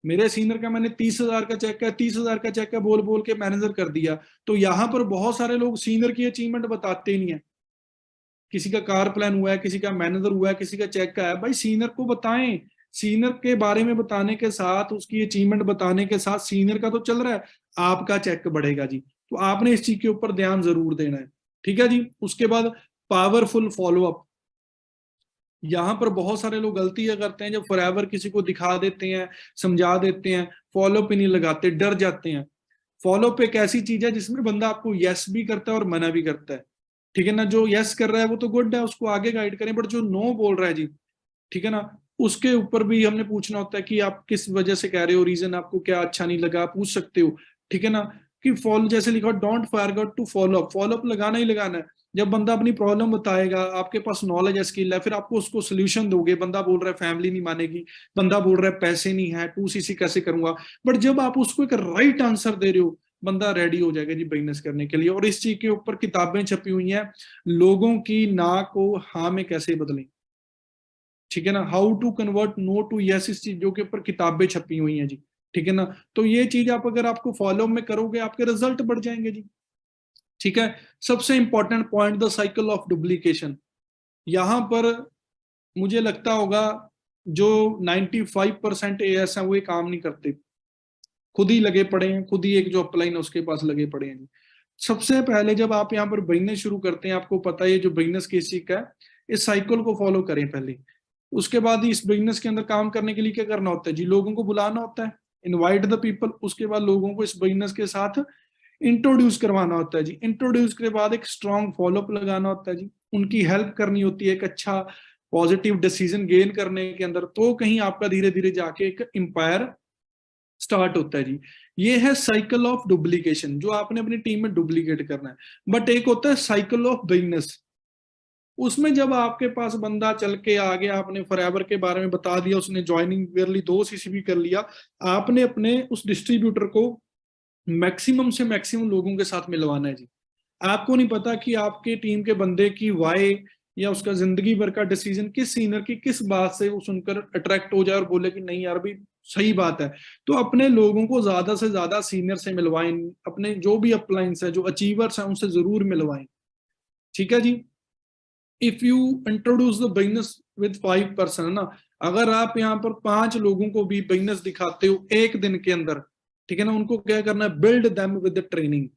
मेरे सीनियर का मैंने 30,000 का चेक है, 30,000 का चेक है बोल बोल के मैनेजर कर दिया। तो यहाँ पर बहुत सारे लोग सीनियर की अचीवमेंट बताते ही नहीं है। किसी का कार प्लान हुआ है, किसी का मैनेजर हुआ है, किसी का चेक का है, भाई सीनियर को बताएं। सीनियर के बारे में बताने के साथ, उसकी अचीवमेंट बताने के साथ, सीनियर का तो चल रहा है, आपका चेक बढ़ेगा जी। तो आपने इस चीज के ऊपर ध्यान जरूर देना है, ठीक है जी। उसके बाद पावरफुल फॉलोअप। यहाँ पर बहुत सारे लोग गलतियां करते हैं, जब फॉरएवर किसी को दिखा देते हैं, समझा देते हैं, फॉलोअप ही नहीं लगाते, डर जाते हैं। फॉलोअप एक ऐसी चीज है जिसमें बंदा आपको यस भी करता है और मना भी करता है, ठीक है ना। जो यस कर रहा है वो तो गुड है, उसको आगे गाइड करें, बट जो नो बोल रहा है जी, ठीक है ना, उसके ऊपर भी हमने पूछना होता है कि आप किस वजह से कह रहे हो, रीजन आपको क्या अच्छा नहीं लगा, पूछ सकते हो, ठीक है ना। कि फॉलो, जैसे लिखा don't forget to follow up, follow up लगाना ही लगाना है। जब बंदा अपनी प्रॉब्लम बताएगा, आपके पास नॉलेज है, स्किल है, फिर आपको उसको सोल्यूशन दोगे। बंदा बोल रहा है फैमिली नहीं मानेगी, बंदा बोल रहा है पैसे नहीं है, 2cc कैसे करूंगा, बट जब आप उसको एक राइट आंसर दे रहे हो, बंदा रेडी हो जाएगा जी बिजनेस करने के लिए। और इस चीज के ऊपर किताबें छपी हुई हैं, लोगों की ना को हाँ में कैसे बदलें, ठीक है ना, how to convert no to yes, इस चीजों के ऊपर किताबें छपी हुई हैं जी, ठीक है ना। तो ये चीज आप अगर आपको फॉलो में करोगे, आपके रिजल्ट बढ़ जाएंगे जी, ठीक है। सबसे important point, the cycle of duplication. यहां पर मुझे लगता होगा जो 95% एएस है वो ये काम नहीं करते, खुद ही लगे पड़े हैं, खुद ही एक जो अपलाइन है उसके पास लगे पड़े हैं जी। सबसे पहले जब आप यहाँ पर बिजनेस शुरू करते हैं, आपको पता है जो बिजनेस किस चीज का है, इस साइकिल को फॉलो करें पहले। उसके बाद इस बिजनेस के अंदर काम करने के लिए क्या करना होता है जी, लोगों को बुलाना होता है, इनवाइट द पीपल। उसके बाद लोगों को इस बिजनेस के साथ इंट्रोड्यूस करवाना होता है जी। इंट्रोड्यूस के बाद एक स्ट्रॉन्ग फॉलोअप लगाना होता है जी, उनकी हेल्प करनी होती है एक अच्छा पॉजिटिव डिसीजन गेन करने के अंदर। तो कहीं आपका धीरे धीरे जाके एक एम्पायर स्टार्ट होता है जी। ये है साइकिल ऑफ डुप्लीकेशन, जो आपने अपनी टीम में डुप्लीकेट करना है। बट एक होता है साइकिल ऑफ बिजनेस, उसमें जब आपके पास बंदा चल के आ गया, आपने फॉरएवर के बारे में बता दिया, उसने ज्वाइनिंग कर ली, 2cc भी कर लिया, आपने अपने उस डिस्ट्रीब्यूटर को मैक्सिमम से मैक्सिमम लोगों के साथ मिलवाना है जी। आपको नहीं पता कि आपके टीम के बंदे की वाई या उसका जिंदगी भर का डिसीजन किस सीनियर की किस बात से वो सुनकर अट्रैक्ट हो जाए और बोले कि नहीं यार भी सही बात है। तो अपने लोगों को ज्यादा से ज्यादा सीनियर से मिलवाएं, अपने जो भी अपलाइंस है, जो अचीवर्स हैं, उनसे जरूर मिलवाएं, ठीक है जी। If you introduce the business with 5 person ना, अगर आप यहाँ पर 5 लोगों को भी बिजनेस दिखाते हो एक दिन के अंदर, ठीक है ना, उनको क्या करना है, build them with training.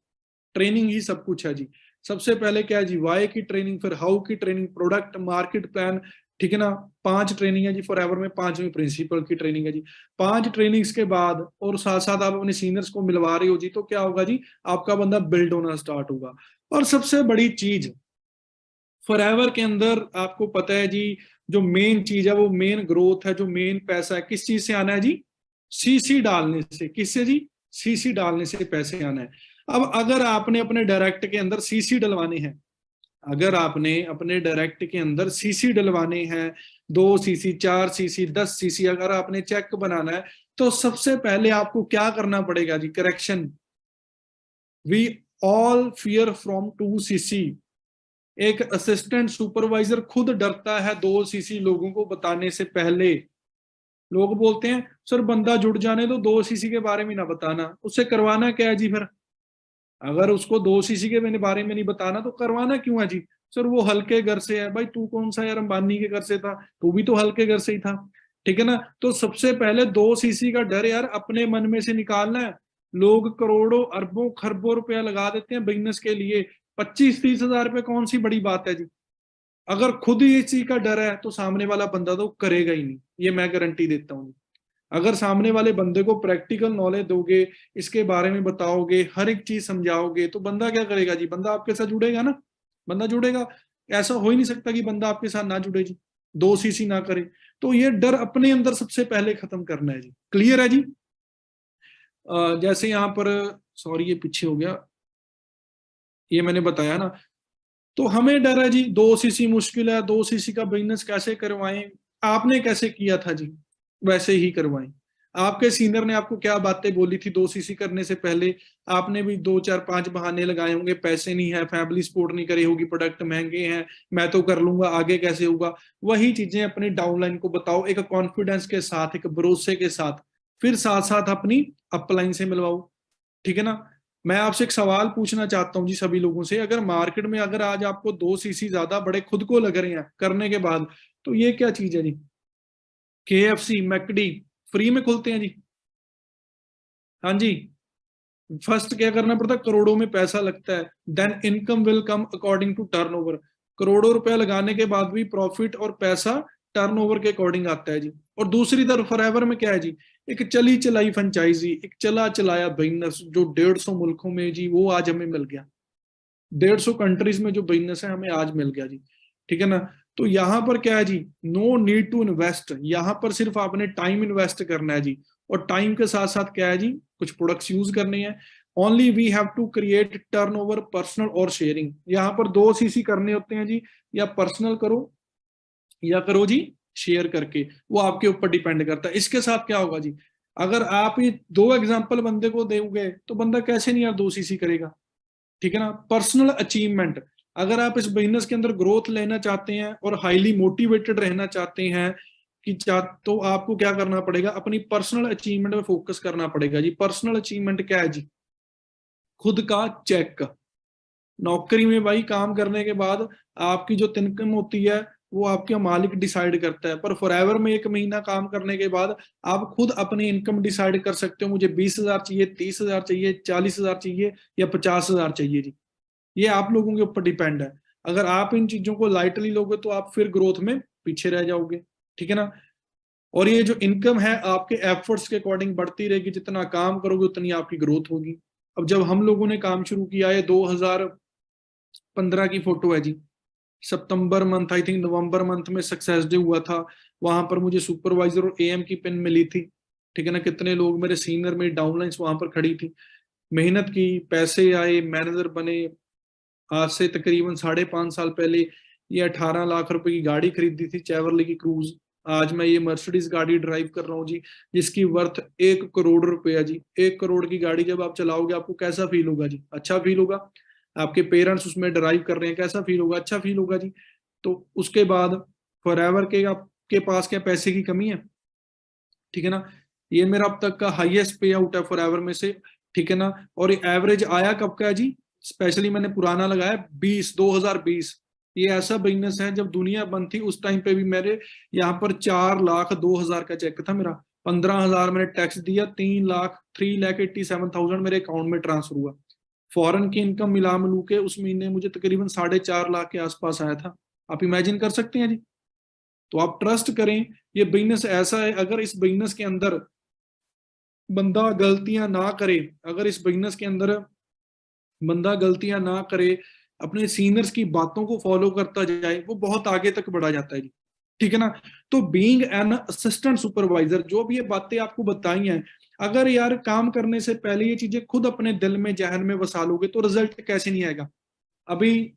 Training ही सब कुछ है जी। सबसे पहले क्या है जी, वाई की ट्रेनिंग, फिर हाउ की ट्रेनिंग, प्रोडक्ट, मार्केट प्लान, ठीक है ना। 5 ट्रेनिंग है जी फॉरएवर में, 5वीं प्रिंसिपल की ट्रेनिंग है जी। 5 ट्रेनिंग्स के बाद और साथ साथ आप अपने सीनियर्स को मिलवा रहे हो जी, तो क्या होगा जी, आपका बंदा बिल्ड होना स्टार्ट होगा। और सबसे बड़ी चीज फॉरएवर के अंदर आपको पता है जी, जो मेन चीज है, वो मेन ग्रोथ है, जो मेन पैसा है, किस चीज से आना है जी, सीसी डालने से। किससे जी, सीसी डालने से पैसे आना है। अब अगर आपने अपने डायरेक्ट के अंदर सीसी डलवाने हैं, अगर आपने अपने डायरेक्ट के अंदर सीसी डलवाने हैं, 2cc, 4cc, 10cc, अगर आपने चेक बनाना है, तो सबसे पहले आपको क्या करना पड़ेगा जी, correction. We all fear from 2cc। एक असिस्टेंट सुपरवाइजर खुद डरता है 2cc लोगों को बताने से पहले। लोग बोलते हैं सर बंदा जुड़ जाने तो 2cc के बारे में ना बताना, उससे करवाना क्या है जी फिर। अगर उसको 2cc के बारे में नहीं बताना तो करवाना क्यों है जी। सर वो हल्के घर से है, भाई तू कौन सा यार अंबानी के घर से था, तू भी तो हल्के घर से ही था, ठीक है ना। तो सबसे पहले 2cc का डर यार अपने मन में से निकालना है। लोग करोड़ों अरबों खरबों रुपया लगा देते हैं बिजनेस के लिए, 25-30 हजार रुपये कौन सी बड़ी बात है जी। अगर खुद ही इस चीज का डर है तो सामने वाला बंदा तो करेगा ही नहीं, ये मैं गारंटी देता हूँ। अगर सामने वाले बंदे को प्रैक्टिकल नॉलेज दोगे, इसके बारे में बताओगे, हर एक चीज समझाओगे, तो बंदा क्या करेगा जी, बंदा आपके साथ जुड़ेगा ना, बंदा जुड़ेगा। ऐसा हो ही नहीं सकता कि बंदा आपके साथ ना जुड़े जी, 2cc ना करे। तो ये डर अपने अंदर सबसे पहले खत्म करना है जी। क्लियर है जी। जैसे यहाँ पर, सॉरी ये पीछे हो गया, ये मैंने बताया ना, तो हमें डर है जी 2 सीसी मुश्किल है, 2 सीसी का बिजनेस कैसे करवाएं। आपने कैसे किया था जी, वैसे ही करवाएं। आपके सीनियर ने आपको क्या बातें बोली थी 2 सीसी करने से पहले, आपने भी 2 4 5 बहाने लगाए होंगे, पैसे नहीं है, फैमिली सपोर्ट नहीं करी होगी, प्रोडक्ट महंगे हैं, मैं तो कर लूंगा, आगे कैसे होगा। वही चीजें अपनी डाउनलाइन को बताओ एक कॉन्फिडेंस के साथ, एक भरोसे के साथ, फिर साथ साथ अपनी अपलाइन से मिलवाओ। ठीक है ना। मैं आपसे एक सवाल पूछना चाहता हूं जी सभी लोगों से, अगर मार्केट में अगर आज आपको 2 सीसी ज्यादा बड़े खुद को लग रहे हैं करने के बाद, तो ये क्या चीज है जी। KFC मैकडी फ्री में खुलते हैं जी। हाँ जी। फर्स्ट क्या करना पड़ता है, करोड़ों में पैसा लगता है, then income will come according to turnover. करोड़ों रुपया लगाने के बाद भी प्रॉफिट और पैसा टर्नओवर के अकॉर्डिंग आता है जी। और दूसरी तरफ फॉरएवर में क्या है जी, एक चली चलाई फ्रेंचाइजी, एक चला चलाया बिजनेस जो 150 मुल्कों में जी, वो आज हमें मिल गया। 150 कंट्रीज में जो बिजनेस है हमें आज मिल गया जी। ठीक है ना। तो यहाँ पर क्या है जी, नो नीड टू इन्वेस्ट, यहाँ पर सिर्फ आपने टाइम इन्वेस्ट करना है जी। और टाइम के साथ साथ क्या है जी, कुछ प्रोडक्ट्स यूज करने हैं। Only we have to create turnover personal और शेयरिंग। यहाँ पर 2 सीसी करने होते हैं जी, या पर्सनल करो या करो जी शेयर करके, वो आपके ऊपर डिपेंड करता है। इसके साथ क्या होगा जी, अगर आप ये 2 एग्जाम्पल बंदे को दोगे तो बंदा कैसे नहीं यार 2 सीसी करेगा। ठीक है ना। पर्सनल अचीवमेंट, अगर आप इस बिजनेस के अंदर ग्रोथ लेना चाहते हैं और हाईली मोटिवेटेड रहना चाहते हैं तो आपको क्या करना पड़ेगा, अपनी पर्सनल अचीवमेंट में फोकस करना पड़ेगा जी। पर्सनल अचीवमेंट क्या है जी, खुद का चेक। नौकरी में भाई काम करने के बाद आपकी जो इनकम होती है वो आपका मालिक डिसाइड करता है, पर फॉरएवर में 1 महीना काम करने के बाद आप खुद अपनी इनकम डिसाइड कर सकते हो, मुझे 20,000 चाहिए, 30,000 चाहिए, 40,000 चाहिए या 50,000 चाहिए जी। ये आप लोगों के ऊपर डिपेंड है। अगर आप इन चीजों को लाइटली लोगे तो आप फिर ग्रोथ में पीछे रह जाओगे। ठीक है ना। और ये जो इनकम है आपके एफर्ट्स के अकॉर्डिंग बढ़ती रहेगी, जितना काम करोगे उतनी आपकी ग्रोथ होगी। अब जब हम लोगों ने काम शुरू किया है, 2015 की फोटो है जी, सितंबर मंथ आई थिंक, नवंबर मंथ में सक्सेस डे हुआ था। वहां पर मुझे सुपरवाइजर और AM की पिन मिली थी। ठीक है ना। कितने लोग मेरे सीनियर, मेरी डाउनलाइंस वहां पर खड़ी थी, मेहनत की, पैसे आए, मैनेजर बने। आज से तकरीबन 5.5 साल पहले ये 18 लाख रुपए की गाड़ी खरीदी थी, चेवरले की क्रूज। आज मैं ये मर्सिडीज गाड़ी ड्राइव कर रहा हूँ जी, जिसकी वर्थ 1 करोड़ रुपया जी। 1 करोड़ की गाड़ी जब आप चलाओगे आपको कैसा फील होगा जी, अच्छा फील होगा। आपके पेरेंट्स उसमें ड्राइव कर रहे हैं, कैसा फील होगा, अच्छा फील होगा जी। तो उसके बाद फॉरएवर के आपके पास क्या पैसे की कमी है। ठीक है ना। ये मेरा अब तक का हाईएस्ट पे आउट है फॉरएवर में से। ठीक है ना। और एवरेज आया कब का है जी, स्पेशली मैंने पुराना लगाया 2020। ये ऐसा बिजनेस है जब दुनिया बंद थी उस टाइम पे भी मेरे यहाँ पर 4,02,000 का चेक था मेरा। 15,000 मैंने टैक्स दिया, 3,87,000 मेरे अकाउंट में ट्रांसफर हुआ। फॉरेन की इनकम मिला मिलू के उस महीने मुझे तकरीबन 4.5 लाख के आसपास आया था। आप इमेजिन कर सकते हैं जी। तो आप ट्रस्ट करें, ये बिजनेस ऐसा है, अगर इस बिजनेस के अंदर बंदा गलतियां ना करे, अगर इस बिजनेस के अंदर बंदा गलतियां ना करे, अपने सीनियर्स की बातों को फॉलो करता जाए, वो बहुत आगे तक बढ़ा जाता है जी। ठीक है ना। तो बीइंग एन असिस्टेंट सुपरवाइजर, जो भी ये बातें आपको बताई हैं, अगर यार काम करने से पहले ये चीजें खुद अपने दिल में, जहन में बसा लोगे तो रिजल्ट कैसे नहीं आएगा। अभी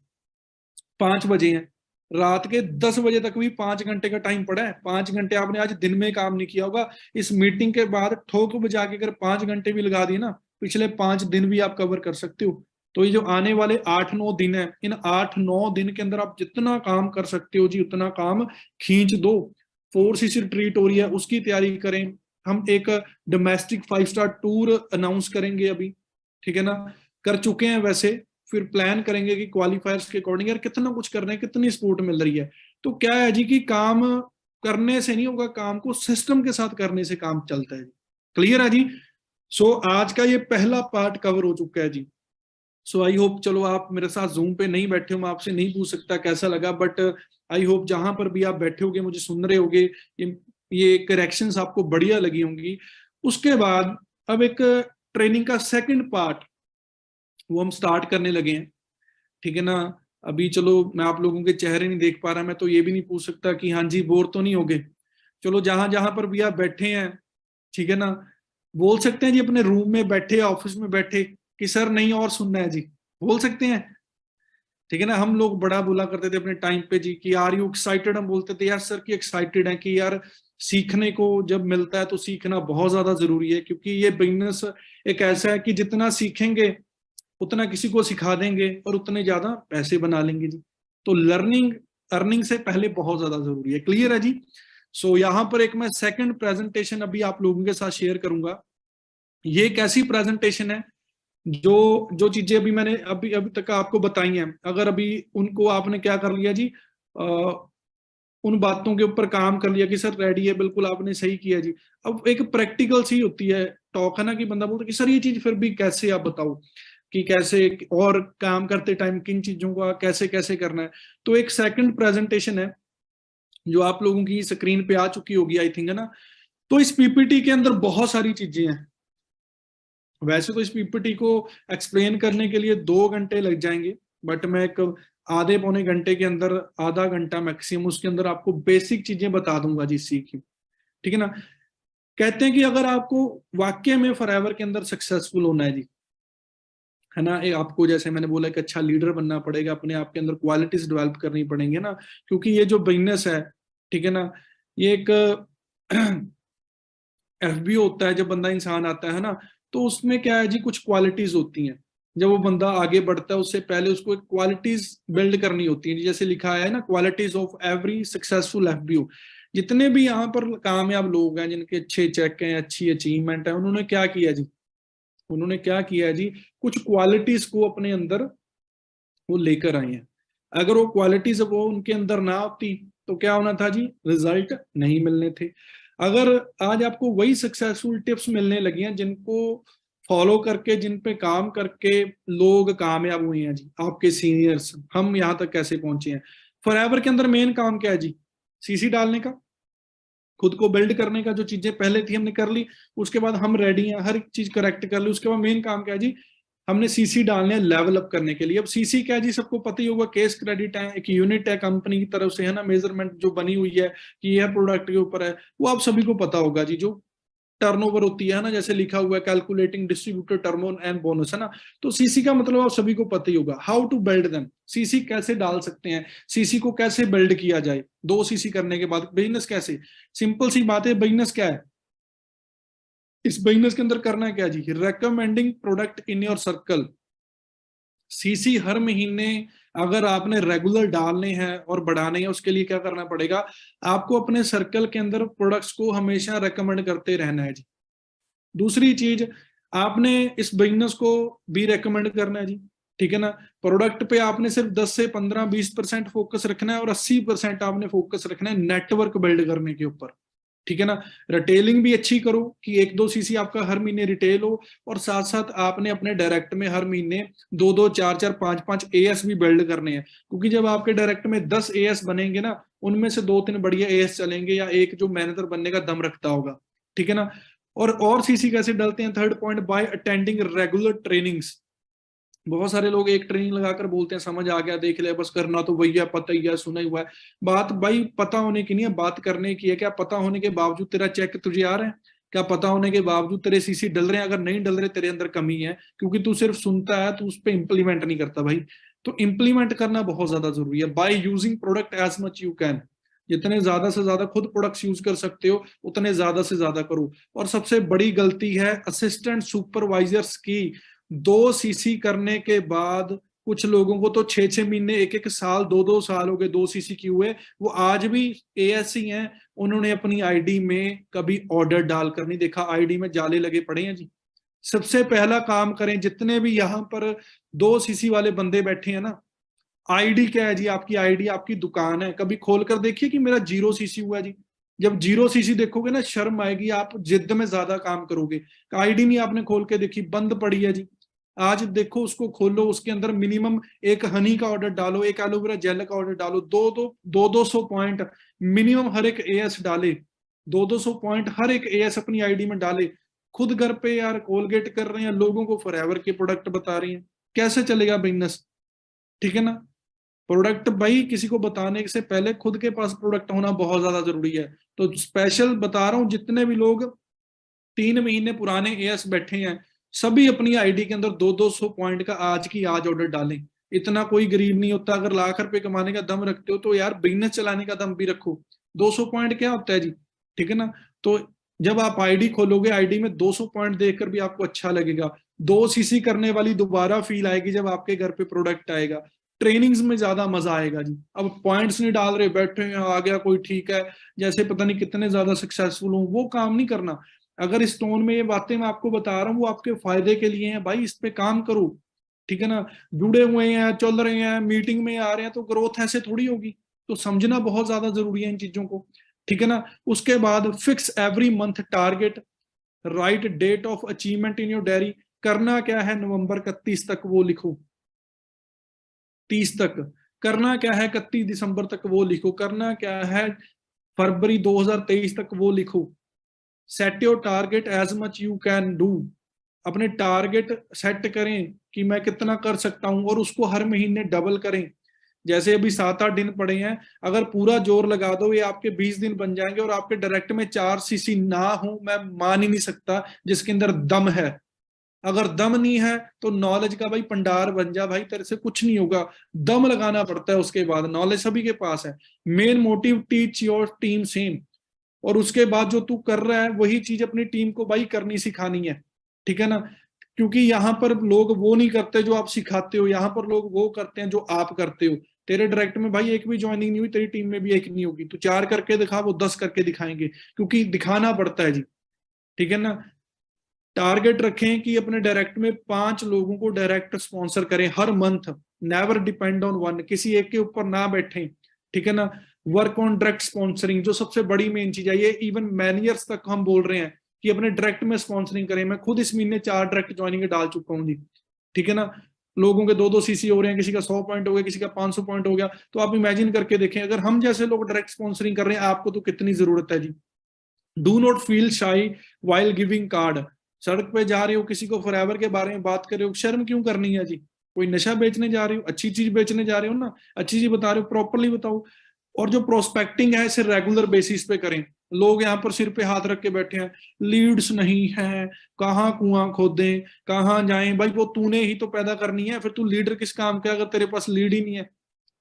5 बजे हैं, रात के 10 बजे तक भी 5 घंटे का टाइम पड़ा है। 5 घंटे आपने आज दिन में काम नहीं किया होगा, इस मीटिंग के बाद ठोक बजा के अगर 5 घंटे भी लगा दिए ना, पिछले 5 दिन भी आप कवर कर सकते हो। तो ये जो आने वाले 8-9 दिन है, इन 8-9 दिन के अंदर आप जितना काम कर सकते हो जी उतना काम खींच दो। 4 सीसी ट्रीट हो रही है, उसकी तैयारी करें। हम एक डोमेस्टिक 5 स्टार टूर अनाउंस करेंगे अभी। ठीक है ना। कर चुके हैं वैसे, फिर प्लान करेंगे कि क्वालिफायर्स के अकॉर्डिंग यार कितना कुछ करना है, कितनी सपोर्ट मिल रही है। तो क्या है जी कि काम करने से नहीं होगा, काम को सिस्टम के साथ करने से काम चलता है। क्लियर है जी। सो आज का ये पहला पार्ट कवर हो चुका है जी। सो आई होप, चलो आप मेरे साथ जूम पे नहीं बैठे हो, मैं आपसे नहीं पूछ सकता कैसा लगा, बट आई होप जहां पर भी आप बैठे होगे, मुझे सुन रहे होगे, ये करेक्शंस आपको बढ़िया लगी होंगी। उसके बाद अब एक ट्रेनिंग का सेकंड पार्ट वो हम स्टार्ट करने लगे हैं। ठीक है ना। अभी चलो मैं आप लोगों के चेहरे नहीं देख पा रहा, मैं तो ये भी नहीं पूछ सकता कि हाँ जी बोर तो नहीं हो गए। चलो जहां जहां पर भी आप बैठे हैं, ठीक है ना, बोल सकते हैं जी अपने रूम में बैठे, ऑफिस में बैठे कि सर नहीं और सुनना है जी, बोल सकते हैं। ठीक है ना। हम लोग बड़ा बोला करते थे अपने टाइम पे जी कि आर यू एक्साइटेड, हम बोलते थे यार सर कि एक्साइटेड है कि यार सीखने को जब मिलता है तो सीखना बहुत ज्यादा जरूरी है, क्योंकि ये बिजनेस एक ऐसा है कि जितना सीखेंगे उतना किसी को सिखा देंगे और उतने ज्यादा पैसे बना लेंगे जी। तो लर्निंग अर्निंग से पहले बहुत ज्यादा जरूरी है। क्लियर है जी। सो यहाँ पर एक मैं सेकंड प्रेजेंटेशन अभी आप लोगों के साथ शेयर करूंगा। ये एक ऐसी प्रेजेंटेशन है जो जो चीजें अभी मैंने अभी अभी तक आपको बताई हैं, अगर अभी उनको आपने क्या कर लिया जी, उन बातों के ऊपर काम कर लिया कि सर रेडी है, बिल्कुल आपने सही किया जी। अब एक प्रैक्टिकल सी होती है टॉक, है ना, कि बंदा बोलता है कि सर ये चीज फिर भी कैसे, आप बताओ कि कैसे, और काम करते टाइम किन चीजों का कैसे कैसे करना है। तो एक सेकंड प्रेजेंटेशन है जो आप लोगों की स्क्रीन पे आ चुकी होगी आई थिंक, है ना। तो इस पीपीटी के अंदर बहुत सारी चीजें हैं। वैसे तो इस पीपीटी को एक्सप्लेन करने के लिए 2 घंटे लग जाएंगे, बट मैं एक आधे पौने घंटे के अंदर, आधा घंटा मैक्सिमम, उसके अंदर आपको बेसिक चीजें बता दूंगा जी, सीखी। ठीक है ना। कहते हैं कि अगर आपको वाकई में फॉरएवर के अंदर सक्सेसफुल होना है जी, है ना, आपको जैसे मैंने बोला एक अच्छा लीडर बनना पड़ेगा, अपने आप के अंदर क्वालिटीज डेवलप करनी पड़ेंगी ना, क्योंकि ये जो बिजनेस है, ठीक है ना, ये एक एफबीओ होता है। जब बंदा इंसान आता है ना, तो उसमें क्या है जी, कुछ क्वालिटीज होती हैं। जब वो बंदा आगे बढ़ता है उससे पहले उसको एक क्वालिटीज बिल्ड करनी होती है, जैसे लिखा है ना, qualities of every successful FBO. जितने भी यहाँ पर कामयाब लोग हैं, जिनके अच्छे चेक हैं, अच्छी अचीवमेंट है, उन्होंने क्या किया जी, उन्होंने क्या किया है जी, कुछ क्वालिटीज को अपने अंदर वो लेकर आए हैं। अगर वो क्वालिटीज वो उनके अंदर ना होती तो क्या होना था जी, रिजल्ट नहीं मिलने थे। अगर आज आपको वही सक्सेसफुल टिप्स मिलने लगी हैं जिनको फॉलो करके, जिन पे काम करके लोग कामयाब हुए हैं जी, आपके सीनियर्स, हम यहाँ तक कैसे पहुंचे हैं। फॉरएवर के अंदर मेन काम क्या है जी, सीसी डालने का, खुद को बिल्ड करने का। जो चीजें पहले थी हमने कर ली, उसके बाद हम रेडी हैं, हर चीज करेक्ट कर ली। उसके बाद मेन काम क्या है जी, हमने सीसी डालने हैं लेवल अप करने के लिए। अब सीसी क्या है जी, सबको पता ही होगा, केस क्रेडिट है, एक यूनिट है कंपनी की तरफ से, है ना, मेजरमेंट जो बनी हुई है कि यह प्रोडक्ट के ऊपर है, वो आप सभी को पता होगा जी। जो टर्नओवर होती है ना, जैसे लिखा हुआ है calculating distributor turnover and bonus, है ना। तो सीसी का मतलब आप सभी को पता ही होगा। How to build them, CC कैसे डाल सकते हैं, सीसी को कैसे बिल्ड किया जाए, 2 सीसी करने के बाद बिजनेस कैसे। सिंपल सी बात है, बिजनेस क्या है, इस बिजनेस के अंदर करना क्या जी, recommending product in your circle. CC हर महीने अगर आपने रेगुलर डालने हैं और बढ़ाने हैं, उसके लिए क्या करना पड़ेगा, आपको अपने सर्कल के अंदर प्रोडक्ट्स को हमेशा रेकमेंड करते रहना है जी। दूसरी चीज, आपने इस बिजनेस को भी रेकमेंड करना है जी। ठीक है ना। प्रोडक्ट पे आपने सिर्फ 10 से 15 20% फोकस रखना है और 80% आपने फोकस रखना है नेटवर्क बिल्ड करने के ऊपर। ठीक है ना। रिटेलिंग भी अच्छी करो कि 1-2 सीसी आपका हर महीने रिटेल हो, और साथ साथ आपने अपने डायरेक्ट में हर महीने 2-2 4-4 5-5 एएस भी बिल्ड करने हैं, क्योंकि जब आपके डायरेक्ट में 10 एएस बनेंगे ना, उनमें से 2-3 बढ़िया एएस चलेंगे, या एक जो मैनेजर बनने का दम रखता होगा। ठीक है ना। और सीसी कैसे डलते हैं, third point, by attending regular trainings. बहुत सारे लोग एक ट्रेनिंग लगाकर बोलते हैं समझ आ गया, देख लिया, बस करना तो वही है, पता ही है, सुना ही हुआ है। बात भाई पता होने की नहीं है, बात करने की है। क्या पता होने के बावजूद तेरा चेक तुझे आ रहा है, क्या पता होने के बावजूद तेरे सीसी डल रहे हैं, अगर नहीं डल रहे तेरे अंदर कमी है, क्योंकि तू सिर्फ सुनता है, तू उस पर इंप्लीमेंट नहीं करता भाई। तो इंप्लीमेंट करना बहुत ज्यादा जरूरी है। By using product as much you can, जितने ज्यादा से ज्यादा खुद प्रोडक्ट्स यूज कर सकते हो उतने ज्यादा से ज्यादा करो। और सबसे बड़ी गलती है असिस्टेंट सुपरवाइजर्स की। 2 सीसी करने के बाद कुछ लोगों को तो 6-6 महीने, 1-1 साल, 2-2 साल हो गए 2 सीसी किए हुए, वो आज भी एएससी हैं। उन्होंने अपनी आईडी में कभी ऑर्डर डालकर नहीं देखा, आईडी में जाले लगे पड़े हैं जी। सबसे पहला काम करें, जितने भी यहाँ पर 2 सीसी वाले बंदे बैठे हैं ना, आईडी क्या है जी, आपकी आईडी आपकी दुकान है। कभी खोल कर देखिए कि मेरा 0 सीसी हुआ है जी। जब 0 सीसी देखोगे ना, शर्म आएगी, आप जिद में ज्यादा काम करोगे। आईडी नहीं आपने खोल के देखी, बंद पड़ी है जी। आज देखो, उसको खोलो, उसके अंदर मिनिमम एक हनी का ऑर्डर डालो, एक एलोवेरा जेल का ऑर्डर डालो, 200 पॉइंट मिनिमम हर एक एएस डाले, 200 पॉइंट हर एक एएस अपनी आईडी में डाले। खुद घर पे यार कोलगेट कर रहे हैं, लोगों को फॉरएवर के प्रोडक्ट बता रहे हैं, कैसे चलेगा बिजनेस। ठीक है ना। प्रोडक्ट भाई किसी को बताने से पहले खुद के पास प्रोडक्ट होना बहुत ज्यादा जरूरी है। तो स्पेशल बता रहा हूं, जितने भी लोग 3 महीने पुराने एएस बैठे हैं, सभी अपनी आईडी के अंदर 200 पॉइंट का आज की आज ऑर्डर डालें। इतना कोई गरीब नहीं होता। अगर लाख रुपए कमाने का दम रखते हो तो यार बिजनेस चलाने का दम भी रखो। 200 पॉइंट क्या होता है जी, ठीक है ना। तो जब आप आईडी खोलोगे, आईडी में 200 पॉइंट देखकर भी आपको अच्छा लगेगा। 2 सीसी करने वाली दोबारा फील आएगी जब आपके घर पे प्रोडक्ट आएगा। ट्रेनिंग्स में ज्यादा मजा आएगा जी। अब पॉइंट्स नहीं डाल रहे, बैठे हैं, आ गया कोई ठीक है, जैसे पता नहीं कितने ज्यादा सक्सेसफुल हूँ, वो काम नहीं करना। अगर इस टोन में ये बातें मैं आपको बता रहा हूँ वो आपके फायदे के लिए हैं भाई, इस पे काम करो, ठीक है ना। जुड़े हुए हैं, चल रहे हैं, मीटिंग में आ रहे हैं, तो ग्रोथ ऐसे थोड़ी होगी। तो समझना बहुत ज्यादा जरूरी है इन चीजों को, ठीक है ना। उसके बाद fix every month target, right date of achievement in your diary. करना क्या है, नवंबर 31 तक वो लिखो, 30 तक करना क्या है, 31 दिसंबर तक वो लिखो, करना क्या है फरवरी 2023 तक वो लिखो। Set your target as much you can do. अपने टारगेट सेट करें कि मैं कितना कर सकता हूं, और उसको हर महीने डबल करें। जैसे अभी 7-8 दिन पड़े हैं, अगर पूरा जोर लगा दो ये आपके 20 दिन बन जाएंगे, और आपके डायरेक्ट में 4 सीसी ना हो, मैं मान ही नहीं सकता जिसके अंदर दम है। अगर दम नहीं है तो नॉलेज का भाई भंडार बन जा भाई, तेरे से कुछ नहीं होगा। दम लगाना पड़ता है, उसके बाद नॉलेज सभी के पास है। Main motive, teach your team same. और उसके बाद जो तू कर रहा है वही चीज अपनी टीम को भाई करनी सिखानी है, ठीक है ना। क्योंकि यहाँ पर लोग वो नहीं करते जो आप सिखाते हो, यहाँ पर लोग वो करते हैं जो आप करते हो। तेरे डायरेक्ट में भाई एक भी ज्वाइनिंग नहीं हुई, तेरी टीम में भी एक नहीं होगी। तू 4 करके दिखा, वो 10 करके दिखाएंगे, क्योंकि दिखाना पड़ता है जी, ठीक है ना। टारगेट रखें कि अपने डायरेक्ट में 5 लोगों को डायरेक्ट स्पॉन्सर करें हर month. Never depend on one, किसी एक के ऊपर ना बैठे, ठीक है ना। वर्क ऑन डायरेक्ट स्पॉन्सरिंग, जो सबसे बड़ी मेन चीज है, ये इवन मैनेजर्स तक हम बोल रहे हैं कि अपने डायरेक्ट में स्पॉन्सरिंग करें। मैं खुद इस महीने 4 डायरेक्ट ज्वाइनिंग डाल चुका हूँ जी, ठीक है ना। लोगों के 2-2 सीसी हो रहे हैं, किसी का 100 पॉइंट हो गया, किसी का 500 पॉइंट हो गया। तो आप इमेजिन करके देखें, अगर हम जैसे लोग डायरेक्ट स्पॉन्सरिंग कर रहे हैं, आपको तो कितनी जरूरत है जी। Do not feel shy while giving card. सड़क पे जा रहे हो, किसी को फॉरएवर के बारे में बात कर रहे हो, शर्म क्यों करनी है जी। कोई नशा बेचने जा रहे हो, अच्छी चीज बेचने जा रहे हो ना, अच्छी चीज बता रहे हो, प्रॉपरली बताओ। और जो प्रोस्पेक्टिंग है इसे रेगुलर बेसिस पे करें। लोग यहाँ पर सिर पे हाथ रख के बैठे हैं, लीड्स नहीं है, कहाँ कुआं खोदें, कहाँ जाएं। भाई वो तूने ही तो पैदा करनी है, फिर तू लीडर किस काम का अगर तेरे पास लीड ही नहीं है।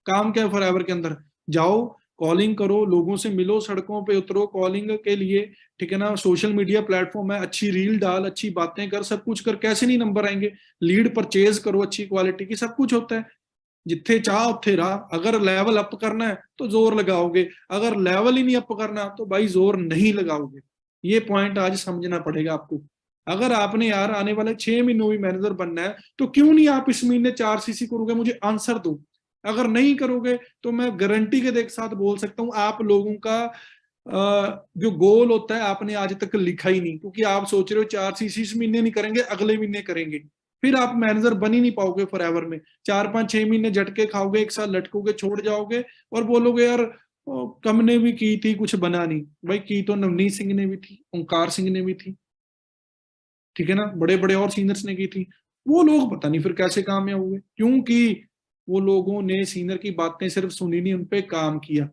काम क्या है फॉरएवर के अंदर, जाओ कॉलिंग करो, लोगों से मिलो, सड़कों पे उतरो कॉलिंग के लिए, ठीक है ना। सोशल मीडिया प्लेटफॉर्म है, अच्छी रील डाल, अच्छी बातें कर, सब कुछ कर, कैसे नहीं नंबर आएंगे। लीड परचेज करो अच्छी क्वालिटी की, सब कुछ होता है। जिथे चाह उत्थे राह। अगर लेवल अप करना है तो जोर लगाओगे, अगर लेवल ही नहीं अप करना तो भाई जोर नहीं लगाओगे। ये पॉइंट आज समझना पड़ेगा आपको। अगर आपने यार आने वाले 6 महीनों में मैनेजर बनना है तो क्यों नहीं आप इस महीने 4 सीसी करोगे, मुझे आंसर दो। अगर नहीं करोगे तो मैं गारंटी के साथ बोल सकता हूं आप लोगों का जो गोल होता है आपने आज तक लिखा ही नहीं, क्योंकि आप सोच रहे हो 4 सीसी इस महीने नहीं करेंगे, अगले महीने करेंगे। फिर आप मैनेजर बन ही नहीं पाओगे फॉरएवर में। 4-5-6 महीने झटके खाओगे, 1 साल लटकोगे, छोड़ जाओगे, और बोलोगे यार कम ने भी की थी कुछ बना नहीं। भाई की तो नवनीत सिंह ने भी थी, ओंकार सिंह ने भी थी, ठीक है ना, बड़े बड़े और सीनियर्स ने की थी। वो लोग पता नहीं फिर कैसे कामयाब हुए, क्योंकि वो लोगों ने सीनियर की बातें सिर्फ सुनी नहीं, उनपे काम किया।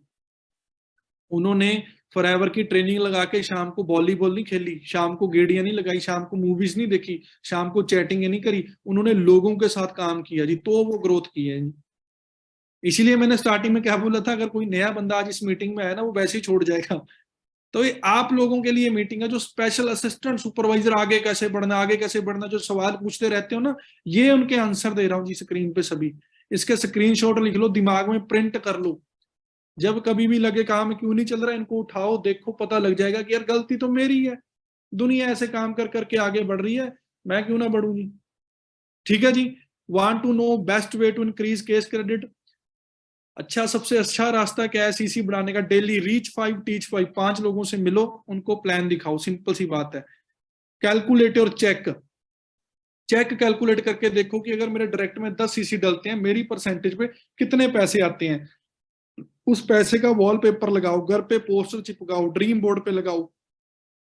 उन्होंने फॉरएवर की ट्रेनिंग लगा के शाम को वॉलीबॉल नहीं खेली, शाम को गेड़ियां नहीं लगाई, शाम को मूवीज नहीं देखी, शाम को चैटिंग नहीं करी। उन्होंने लोगों के साथ काम किया जी, तो वो ग्रोथ की है जी। इसीलिए मैंने स्टार्टिंग में क्या बोला था, अगर कोई नया बंदा आज इस मीटिंग में आया ना वो वैसे ही छोड़ जाएगा। तो ये आप लोगों के लिए मीटिंग है। जो स्पेशल असिस्टेंट सुपरवाइजर, आगे कैसे बढ़ना, आगे कैसे बढ़ना, जो सवाल पूछते रहते हो ना, ये उनके आंसर दे रहा हूँ जी स्क्रीन पे सभी। इसके स्क्रीनशॉट लिख लो, दिमाग में प्रिंट कर लो। जब कभी भी लगे काम क्यों नहीं चल रहा है, इनको उठाओ, देखो, पता लग जाएगा कि यार गलती तो मेरी है। दुनिया ऐसे काम कर करके आगे बढ़ रही है, मैं क्यों ना बढ़ूंगी, ठीक है जी। Want to know best way to increase case credit. अच्छा, सबसे अच्छा रास्ता क्या है सीसी बढ़ाने का, डेली रीच 5 टीच 5। 5 लोगों से मिलो, उनको प्लान दिखाओ, सिंपल सी बात है। कैलकुलेट और चेक, चेक कैलकुलेट करके देखो कि अगर मेरे डायरेक्ट में 10 सीसी डलते हैं, मेरी परसेंटेज पे कितने पैसे आते हैं। उस पैसे का वॉलपेपर लगाओ, घर पे पोस्टर चिपकाओ, ड्रीम बोर्ड पे लगाओ।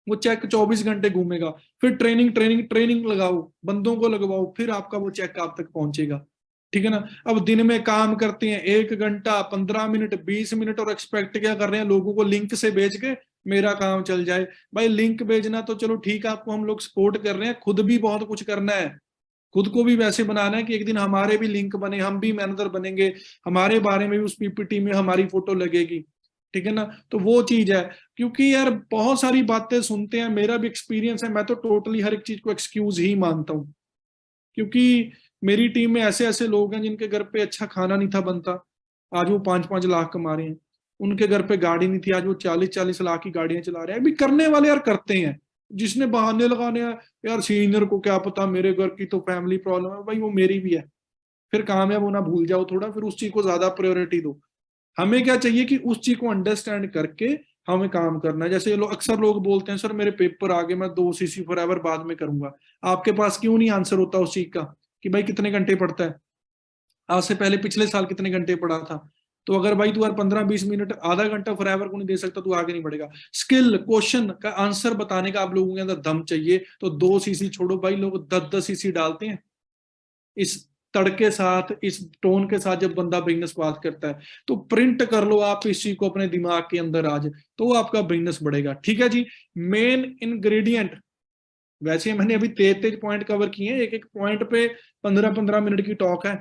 वो चेक 24 घंटे घूमेगा। फिर ट्रेनिंग ट्रेनिंग ट्रेनिंग लगाओ, बंदों को लगवाओ, फिर आपका वो चेक आप तक पहुंचेगा, ठीक है ना। अब दिन में काम करते हैं 1 घंटा, 15 मिनट, 20 मिनट, और एक्सपेक्ट क्या कर रहे हैं, लोगों को लिंक से भेज के मेरा काम चल जाए। भाई लिंक भेजना तो चलो ठीक है, आपको हम लोग सपोर्ट कर रहे हैं, खुद भी बहुत कुछ करना है। खुद को भी वैसे बनाना है कि एक दिन हमारे भी लिंक बने, हम भी मैनेजर बनेंगे, हमारे बारे में भी उस पीपीटी में हमारी फोटो लगेगी, ठीक है ना। तो वो चीज है, क्योंकि यार बहुत सारी बातें सुनते हैं, मेरा भी एक्सपीरियंस है, मैं तो टोटली हर एक चीज को एक्सक्यूज ही मानता हूँ, क्योंकि मेरी टीम में ऐसे ऐसे लोग हैं जिनके घर पे अच्छा खाना नहीं था बनता, आज वो 5-5 लाख कमा रहे हैं। उनके घर पे गाड़ी नहीं थी, आज वो 40-40 लाख की गाड़ियां चला रहे हैं। अभी करने वाले यार करते हैं, जिसने बहाने लगाने हैं यार सीनियर को क्या पता, मेरे घर की तो फैमिली प्रॉब्लम है, भाई वो मेरी भी है। फिर कामयाब होना भूल जाओ थोड़ा, फिर उस चीज को ज्यादा प्रायोरिटी दो। हमें क्या चाहिए कि उस चीज को अंडरस्टैंड करके हमें काम करना है। जैसे अक्सर लोग बोलते हैं सर मेरे पेपर आ गए, मैं 2 सीसी फॉरएवर बाद में करूंगा। आपके पास क्यों नहीं आंसर होता उस चीज का कि भाई कितने घंटे पढ़ता है, आज से पहले पिछले साल कितने घंटे पढ़ा था। तो अगर भाई तू यार 15-20 मिनट आधा घंटा फॉरएवर को नहीं दे सकता, तू आगे नहीं बढ़ेगा। स्किल क्वेश्चन का आंसर बताने का आप लोगों के अंदर दम चाहिए। तो 2 सीसी छोड़ो भाई, लोग 10-10 सीसी डालते हैं। इस तड़के साथ, इस टोन के साथ जब बंदा बिजनेस बात करता है, तो प्रिंट कर लो आप इस चीज को अपने दिमाग के अंदर आज, तो आपका बिजनेस बढ़ेगा। ठीक है जी। मेन इंग्रेडिएंट, वैसे मैंने अभी 33 पॉइंट कवर किए हैं, एक एक पॉइंट पे 15-15 मिनट की टॉक है,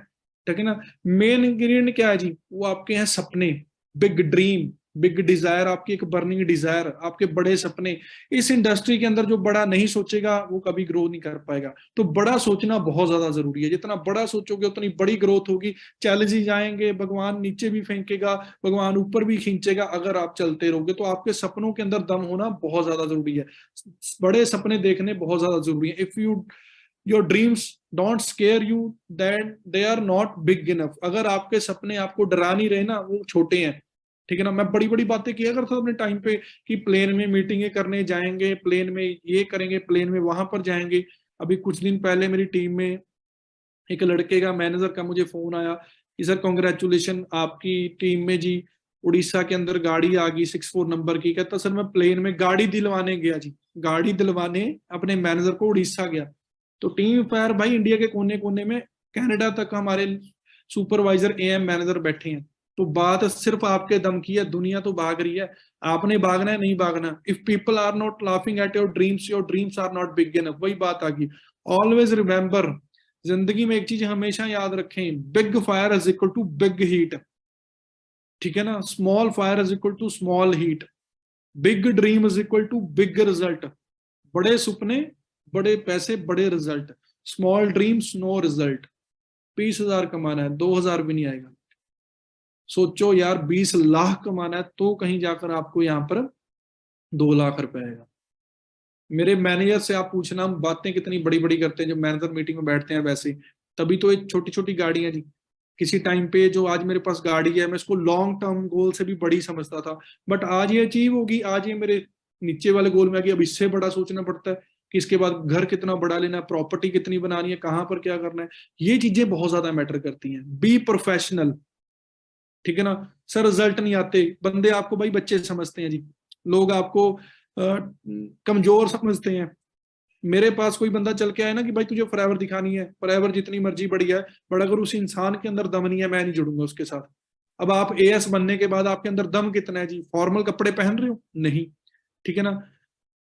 ठीक है ना। मेन इंग्रेडिएंट क्या है जी, वो आपके हैं सपने, बिग ड्रीम, बिग डिजायर, आपकी एक बर्निंग डिजायर, आपके बड़े सपने। इस इंडस्ट्री के अंदर जो बड़ा नहीं सोचेगा वो कभी ग्रो नहीं कर पाएगा। तो बड़ा सोचना बहुत ज्यादा जरूरी है, जितना बड़ा सोचोगे उतनी बड़ी ग्रोथ होगी। चैलेंजेस आएंगे, भगवान नीचे भी फेंकेगा, भगवान ऊपर भी खींचेगा, अगर आप चलते रहोगे। तो आपके सपनों के अंदर दम होना बहुत ज्यादा जरूरी है, बड़े सपने देखने बहुत ज्यादा जरूरी है। If you your dreams don't scare you, that they are not big enough. अगर आपके सपने आपको डरा नहीं रहे ना, वो छोटे हैं, ठीक है ना। मैं बड़ी बड़ी बातें किया करता था अपने टाइम पे कि प्लेन में मीटिंगें करने जाएंगे, प्लेन में ये करेंगे, प्लेन में वहां पर जाएंगे। अभी कुछ दिन पहले मेरी टीम में एक लड़के का, मैनेजर का, मुझे फोन आया कि सर कॉन्ग्रेचुलेशन, आपकी टीम में जी उड़ीसा के अंदर गाड़ी आ गई 64 नंबर की। कहता सर मैं प्लेन में गाड़ी दिलवाने गया जी, गाड़ी दिलवाने अपने मैनेजर को उड़ीसा गया। तो टीम फायर भाई, इंडिया के कोने कोने में, कनाडा तक हमारे सुपरवाइजर एएम मैनेजर बैठे हैं। तो बात सिर्फ आपके दम की है, दुनिया तो भाग रही है, आपने भागना है, नहीं भागना। If people are not laughing at your dreams are not big enough. वही बात आ गई। ऑलवेज रिमेंबर, जिंदगी में एक चीज हमेशा याद रखें, big fire is equal to big heat, ठीक है ना। Small fire is equal to small heat, big dream is equal to big result. बड़े सपने, बड़े पैसे, बड़े result. Small dreams, no result. 20,000 कमाना है, 2,000 भी नहीं आएगा। सोचो यार, 20 लाख कमाना है तो कहीं जाकर आपको यहाँ पर 2 लाख रुपए आएगा। मेरे मैनेजर से आप पूछना, हम बातें कितनी बड़ी बड़ी करते हैं जब मैनेजर मीटिंग में बैठते हैं, वैसे तभी तो एक छोटी छोटी गाड़ी है जी। किसी टाइम पे जो आज मेरे पास गाड़ी है, मैं इसको लॉन्ग टर्म गोल से भी बड़ी समझता था, बट आज ये अचीव होगी, आज ये मेरे नीचे वाले गोल में आ गई। अब इससे बड़ा सोचना पड़ता है कि इसके बाद घर कितना बड़ा लेना है, प्रॉपर्टी कितनी बनानी है, कहाँ पर क्या करना है। ये चीजें बहुत ज्यादा मैटर करती हैं। बी प्रोफेशनल, ठीक है ना। सर रिजल्ट नहीं आते, बंदे आपको भाई बच्चे समझते हैं जी, लोग आपको कमजोर समझते हैं। मेरे पास कोई बंदा चल के आए ना कि भाई तुझे फॉरएवर दिखानी है, फॉरएवर जितनी मर्जी बड़ी है, बट अगर उस इंसान के अंदर दम नहीं है, मैं नहीं जुड़ूंगा उसके साथ। अब आप एएस बनने के बाद आपके अंदर दम कितना है जी, फॉर्मल कपड़े पहन रहे हो? नहीं, ठीक है ना।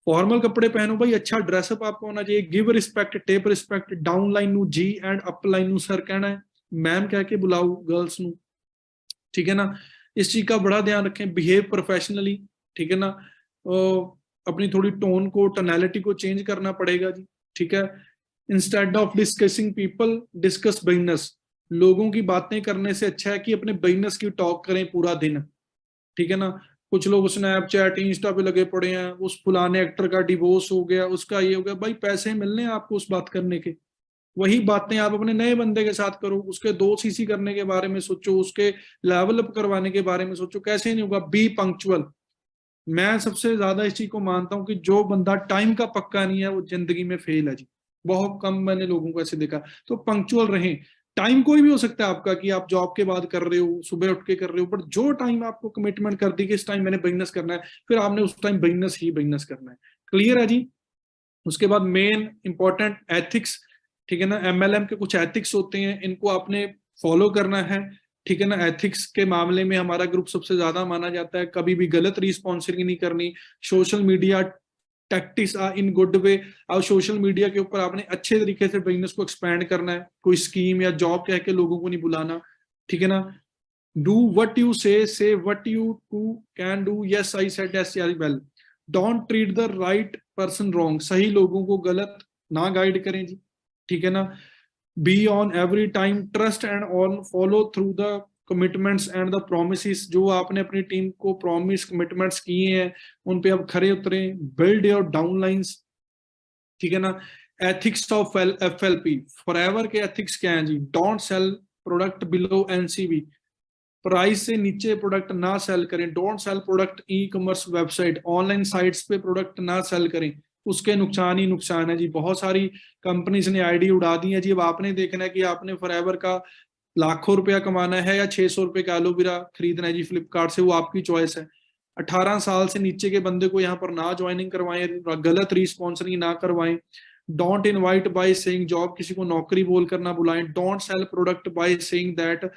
फॉर्मल कपड़े पहनो भाई, अच्छा ड्रेसअप आपको होना चाहिए। Give respect, tape respect. Down line नू जी एंड अप लाइन नू सर कहना है, मैम कह के बुलाओ गर्ल्स नू, ठीक है ना। इस चीज का बड़ा ध्यान रखें। बिहेव प्रोफेशनली, ठीक है ना। अपनी थोड़ी टोन को, टोनैलिटी को चेंज करना पड़ेगा जी, ठीक है। Instead of discussing people, discuss business. लोगों की बातें करने से अच्छा है कि अपने बिजनेस की टॉक करें पूरा दिन, ठीक है ना। कुछ लोग स्नैपचैट, इंस्टा पे लगे पड़े हैं, उस फलाने एक्टर का डिवोर्स हो गया, उसका ये हो गया। भाई पैसे मिलने हैं आपको उस बात करने के, वही बातें आप अपने नए बंदे के साथ करो, उसके 2 सीसी करने के बारे में सोचो, उसके लेवल अप करवाने के बारे में सोचो। कैसे नहीं होगा। B punctual. मैं सबसे ज्यादा इस चीज को मानता हूं कि जो बंदा टाइम का पक्का नहीं है वो जिंदगी में फेल है जी। बहुत कम मैंने लोगों को ऐसे देखा। तो पंक्चुअल रहें। टाइम कोई भी हो सकता है आपका, कि आप जॉब के बाद कर रहे हो, सुबह उठ के कर रहे हो, बट जो टाइम आपको कमिटमेंट कर दी कि इस टाइम मैंने बिजनेस करना है, फिर आपने उस टाइम बिजनेस ही बिजनेस करना है। क्लियर है जी। उसके बाद मेन इंपॉर्टेंट एथिक्स, ठीक है ना। एमएलएम के कुछ एथिक्स होते हैं, इनको आपने फॉलो करना है, ठीक है ना। एथिक्स के मामले में हमारा ग्रुप सबसे ज्यादा माना जाता है। कभी भी गलत रिस्पॉन्सिंग नहीं करनी। Social media tactics in good way. अब सोशल मीडिया के ऊपर आपने अच्छे तरीके से बिजनेस को एक्सपैंड करना है, कोई स्कीम या जॉब कह के लोगों को नहीं बुलाना, ठीक है ना। Do what you say what you to can do, yes I said yes I well. Don't treat the right person wrong, सही लोगों को गलत ना गाइड करें जी, ठीक है ना। Be on every time, trust and on, follow through the commitments and the promise, जो आपने अपनी टीम को प्रॉमिस कमिटमेंट्स किए हैं उन पे अब खरे उतरे। बिल्ड योर डाउनलाइंस, ठीक है ना। एथिक्स ऑफ FLP, फॉरएवर के एथिक्स क्या हैं जी? Don't sell product below NCV, price से नीचे प्रोडक्ट ना सेल करें। Don't sell product e commerce website, online sites पे प्रोडक्ट ना सेल करें, उसके नुकसान ही नुकसान है जी। बहुत सारी कंपनीज ने आईडी उड़ा दी है जी। अब आपने देखना है कि आपने फॉरएवर का लाखों रुपया कमाना है या 600 रुपए का एलोवेरा खरीदना है जी फ्लिपकार्ट से, वो आपकी चॉइस है। 18 साल से नीचे के बंदे को यहाँ पर ना ज्वाइनिंग करवाएं, गलत रिस्पॉन्सरिंग ना करवाएं। Don't invite by saying job, किसी को नौकरी बोलकर ना बुलाएं। Don't sell product by saying that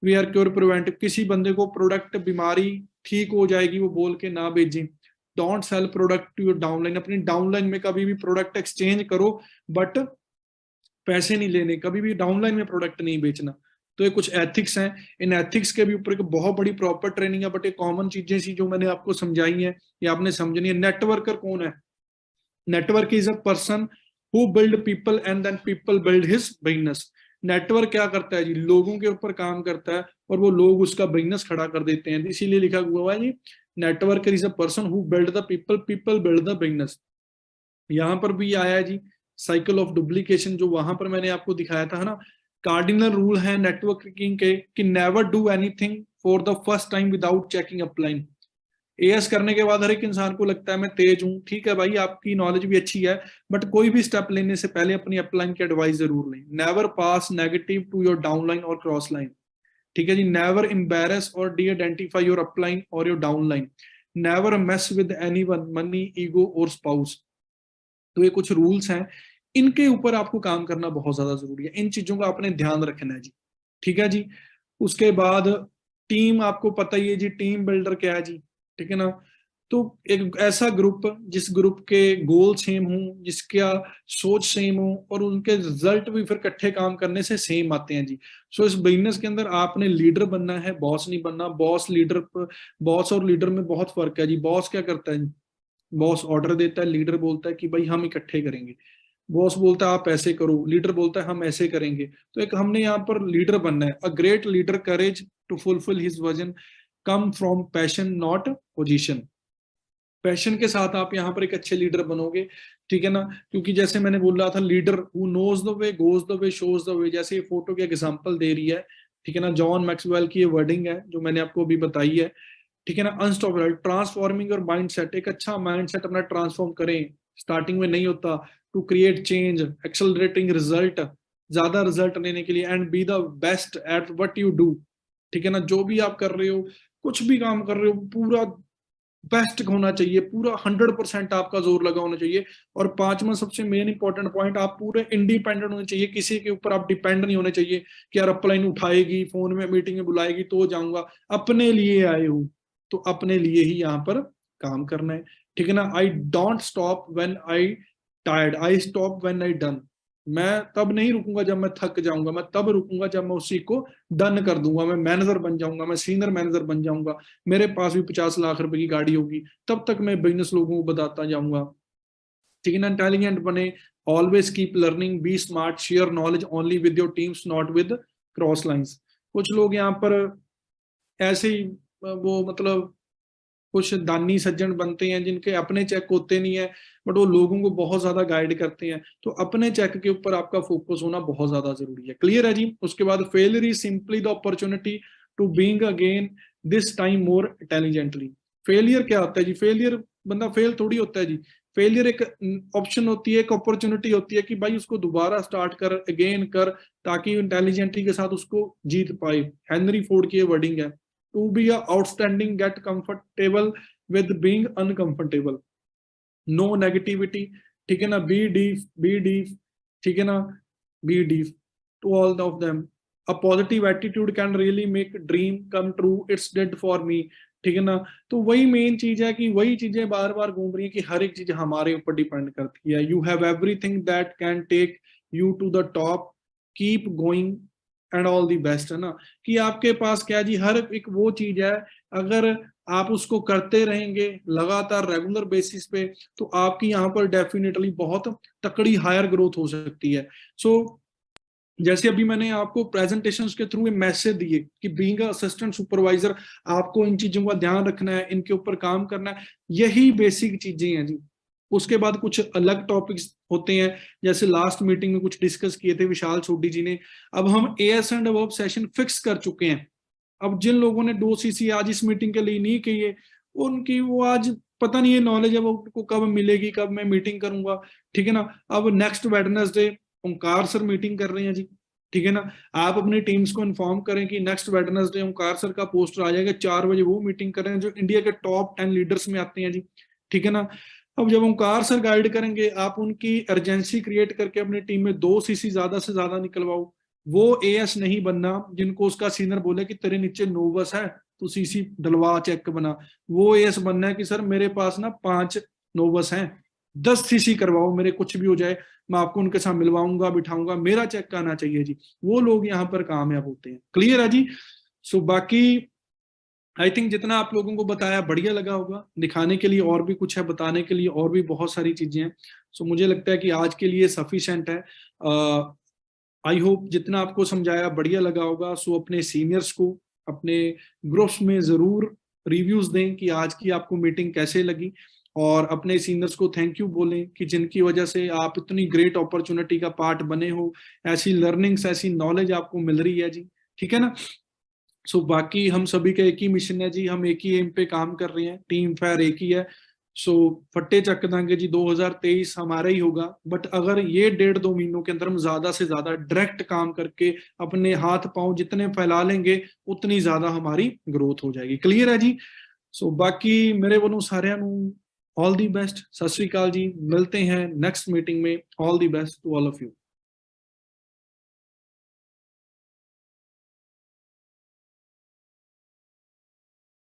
we are cure preventive, किसी बंदे को प्रोडक्ट बीमारी ठीक हो जाएगी वो बोल के ना भेजें। Don't sell product to your downline, अपनी डाउनलाइन में कभी भी प्रोडक्ट एक्सचेंज करो बट पैसे नहीं लेने, कभी भी डाउनलाइन में प्रोडक्ट नहीं बेचना। तो ये कुछ एथिक्स हैं, इन एथिक्स के भी ऊपर एक बहुत बड़ी प्रॉपर ट्रेनिंग है, बट ये कॉमन चीजें सी जो मैंने आपको समझाई है ये आपने समझनी है। नेटवर्कर कौन है? Network is a person who build people and then people build his business. Network क्या करता है जी? लोगों के ऊपर काम करता है और वो लोग उसका बिजनेस खड़ा कर देते हैं, इसीलिए लिखा हुआ है जी networker is a person who build the people, people build the business. यहाँ पर भी आया है जी साइकिल ऑफ डुप्लीकेशन, जो वहां पर मैंने आपको दिखाया था ना। कार्डिनल रूल है नेटवर्किंग के कि never do anything for the first time without checking upline. As करने के बाद हर एक इंसान को लगता है मैं तेज हूँ, ठीक है भाई आपकी नॉलेज भी अच्छी है, बट कोई भी स्टेप लेने से पहले अपनी अपलाइन की एडवाइस जरूर लें। Never pass negative to your downline और क्रॉस लाइन, ठीक है जी। नेवर एम्बेरस और डी आइडेंटिफाई योर अपलाइन और your downline. Never mess with anyone, money, ego और स्पाउस। तो ये कुछ रूल्स हैं, इनके ऊपर आपको काम करना बहुत ज्यादा जरूरी है, इन चीजों का आपने ध्यान रखना है जी, ठीक है जी। उसके बाद टीम, आपको पता ही है जी टीम बिल्डर क्या है जी, ठीक है ना। तो एक ऐसा ग्रुप जिस ग्रुप के गोल सेम हो, जिसका सोच सेम हो और उनके रिजल्ट भी फिर इकट्ठे काम करने से सेम आते हैं जी। सो इस बिजनेस के अंदर आपने लीडर बनना है, बॉस नहीं बनना। बॉस और लीडर में बहुत फर्क है जी। बॉस क्या करता है? बॉस ऑर्डर देता है, लीडर बोलता है कि भाई हम इकट्ठे करेंगे। बॉस बोलता है आप ऐसे करो, लीडर बोलता है हम ऐसे करेंगे। तो एक हमने यहाँ पर लीडर बनना है। A great leader courage to fulfil his vision come from passion not position. Passion के साथ आप यहाँ पर एक अच्छे लीडर बनोगे, ठीक है ना। क्योंकि जैसे मैंने बोल रहा था, leader who knows the way goes the way shows the way, जैसे ये फोटो की एग्जांपल दे रही है, ठीक है ना। जॉन मैक्सवेल की ये वर्डिंग है जो मैंने आपको अभी बताई है, ठीक है ना। अनस्टॉपेबल, ट्रांसफॉर्मिंग योर माइंडसेट, एक अच्छा माइंडसेट अपना ट्रांसफॉर्म करें, स्टार्टिंग में नहीं होता। To create change, accelerating result, ज्यादा रिजल्ट लेने के लिए। And be the best at what you do, ठीक है ना। जो भी आप कर रहे हो, कुछ भी काम कर रहे हो, पूरा बेस्ट होना चाहिए, पूरा 100% आपका जोर लगा होना चाहिए। और पांचवा सबसे मेन इंपॉर्टेंट पॉइंट, आप पूरे इंडिपेंडेंट होने चाहिए, किसी के ऊपर आप डिपेंड नहीं होने चाहिए कि यार अपलाइन उठाएगी, फोन में मीटिंग में बुलाएगी तो जाऊंगा। अपने लिए आए हो तो अपने लिए ही यहाँ पर काम करना है, ठीक है ना। I don't stop when I tired, I stop when I done. मैं तब नहीं रुकूंगा जब मैं थक जाऊंगा, मैं तब रुकूंगा जब मैं उसी को डन कर दूंगा। मैं मैनेजर बन जाऊंगा, मैं सीनियर मैनेजर बन जाऊंगा, मेरे पास भी 50 लाख रुपए की गाड़ी होगी, तब तक मैं बिजनेस लोगों को बताता जाऊंगा, ठीक है ना। इंटेलिजेंट बने, always keep learning, be smart, share knowledge only with your teams not with cross lines. कुछ लोग यहाँ पर ऐसे ही वो मतलब कुछ दानी सज्जन बनते हैं जिनके अपने चेक होते नहीं है, बट वो लोगों को बहुत ज्यादा गाइड करते हैं। तो अपने चेक के ऊपर आपका फोकस होना बहुत ज्यादा जरूरी है। क्लियर है जी। उसके बाद failure is simply the opportunity to being again this time more intelligently. Failure क्या होता है जी? फेलियर, बंदा फेल थोड़ी होता है जी। फेलियर एक ऑप्शन होती है, एक अपॉर्चुनिटी होती है कि भाई उसको दोबारा स्टार्ट कर, अगेन कर, ताकि इंटेलिजेंटली के साथ उसको जीत पाए। हेनरी फोर्ड की ये वर्डिंग है, to be a outstanding, get comfortable with being uncomfortable, no negativity, ठीक है ना। be deep, ठीक है ना, be deep to all of them। a positive attitude can really make dream come true, it's did for me। ठीक है ना। तो वही मेन चीज है कि वही चीजें बार बार घूम रही है कि हर एक चीज हमारे ऊपर डिपेंड करती है। You have everything that can take you to the top, keep going and all the best, है ना। कि आपके पास क्या है जी, हर एक वो चीज है, अगर आप उसको करते रहेंगे लगातार रेगुलर बेसिस पे, तो आपकी यहाँ पर डेफिनेटली बहुत तकड़ी हायर ग्रोथ हो सकती है। सो जैसे अभी मैंने आपको प्रेजेंटेशन के थ्रू मैसेज दिए कि बीइंग असिस्टेंट सुपरवाइजर आपको इन चीजों का ध्यान रखना है, इनके ऊपर काम करना है, यही बेसिक चीजें हैं जी। उसके बाद कुछ अलग टॉपिक्स होते हैं, जैसे लास्ट मीटिंग में कुछ डिस्कस किए थे विशाल सोडी जी ने। अब हम as and above session fix कर चुके हैं। अब जिन लोगों ने 2 सीसी आज इस मीटिंग के लिए नहीं किए, उनकी वो आज पता नहीं है नॉलेज है वो को कब मिलेगी, कब मैं मीटिंग करूंगा, ठीक है ना। अब नेक्स्ट वेडनेसडे ओंकार सर मीटिंग कर रहे हैं जी, ठीक है ना। आप अपनी टीम्स को इन्फॉर्म करें कि नेक्स्ट वेडनेसडे ओंकार सर का पोस्टर आ जाएगा 4 बजे, वो मीटिंग कर रहे हैं जो इंडिया के टॉप 10 लीडर्स में आते हैं जी, ठीक है ना। अब जब ओंकार सर गाइड करेंगे, आप उनकी अर्जेंसी क्रिएट करके अपनी टीम में 2 सीसी ज्यादा से ज्यादा निकलवाओ। वो एएस नहीं बनना जिनको उसका सीनियर बोले कि तेरे नीचे 9 बस है, तो सीसी डलवा चेक बना। वो एएस बनना है कि सर मेरे पास ना 5 9 बस हैं, 10 सीसी करवाओ, मेरे कुछ भी हो जाए मैं आपको उनके साथ मिलवाऊंगा बिठाऊंगा, मेरा चेक आना चाहिए जी। वो लोग यहाँ पर कामयाब होते हैं। क्लियर है जी। सो बाकी आई थिंक जितना आप लोगों को बताया बढ़िया लगा होगा। दिखाने के लिए और भी कुछ है, बताने के लिए और भी बहुत सारी चीजें हैं। सो मुझे लगता है कि आज के लिए सफिशिएंट है। आई होप जितना आपको समझाया बढ़िया लगा होगा। सो अपने सीनियर्स को अपने ग्रुप्स में जरूर रिव्यूज दें कि आज की आपको मीटिंग कैसे लगी, और अपने सीनियर्स को थैंक यू बोलें कि जिनकी वजह से आप इतनी ग्रेट अपॉर्चुनिटी का पार्ट बने हो, ऐसी लर्निंग्स ऐसी नॉलेज आपको मिल रही है जी, ठीक है ना। सो बाकी हम सभी का एक ही मिशन है जी, हम एक ही एम पे काम कर रहे हैं, टीम फेयर एक ही है। सो फट्टे चक देंगे जी 2023 हमारा ही होगा, बट अगर ये 1.5-2 महीनों के अंदर हम ज्यादा से ज्यादा डायरेक्ट काम करके अपने हाथ पांव जितने फैला लेंगे, उतनी ज्यादा हमारी ग्रोथ हो जाएगी। क्लियर है जी। सो बाकी मेरे वालों सारिਆਂ ਨੂੰ ऑल दी बेस्ट, सत श्री अकाल जी। मिलते हैं नेक्स्ट मीटिंग में। All the best to all of you.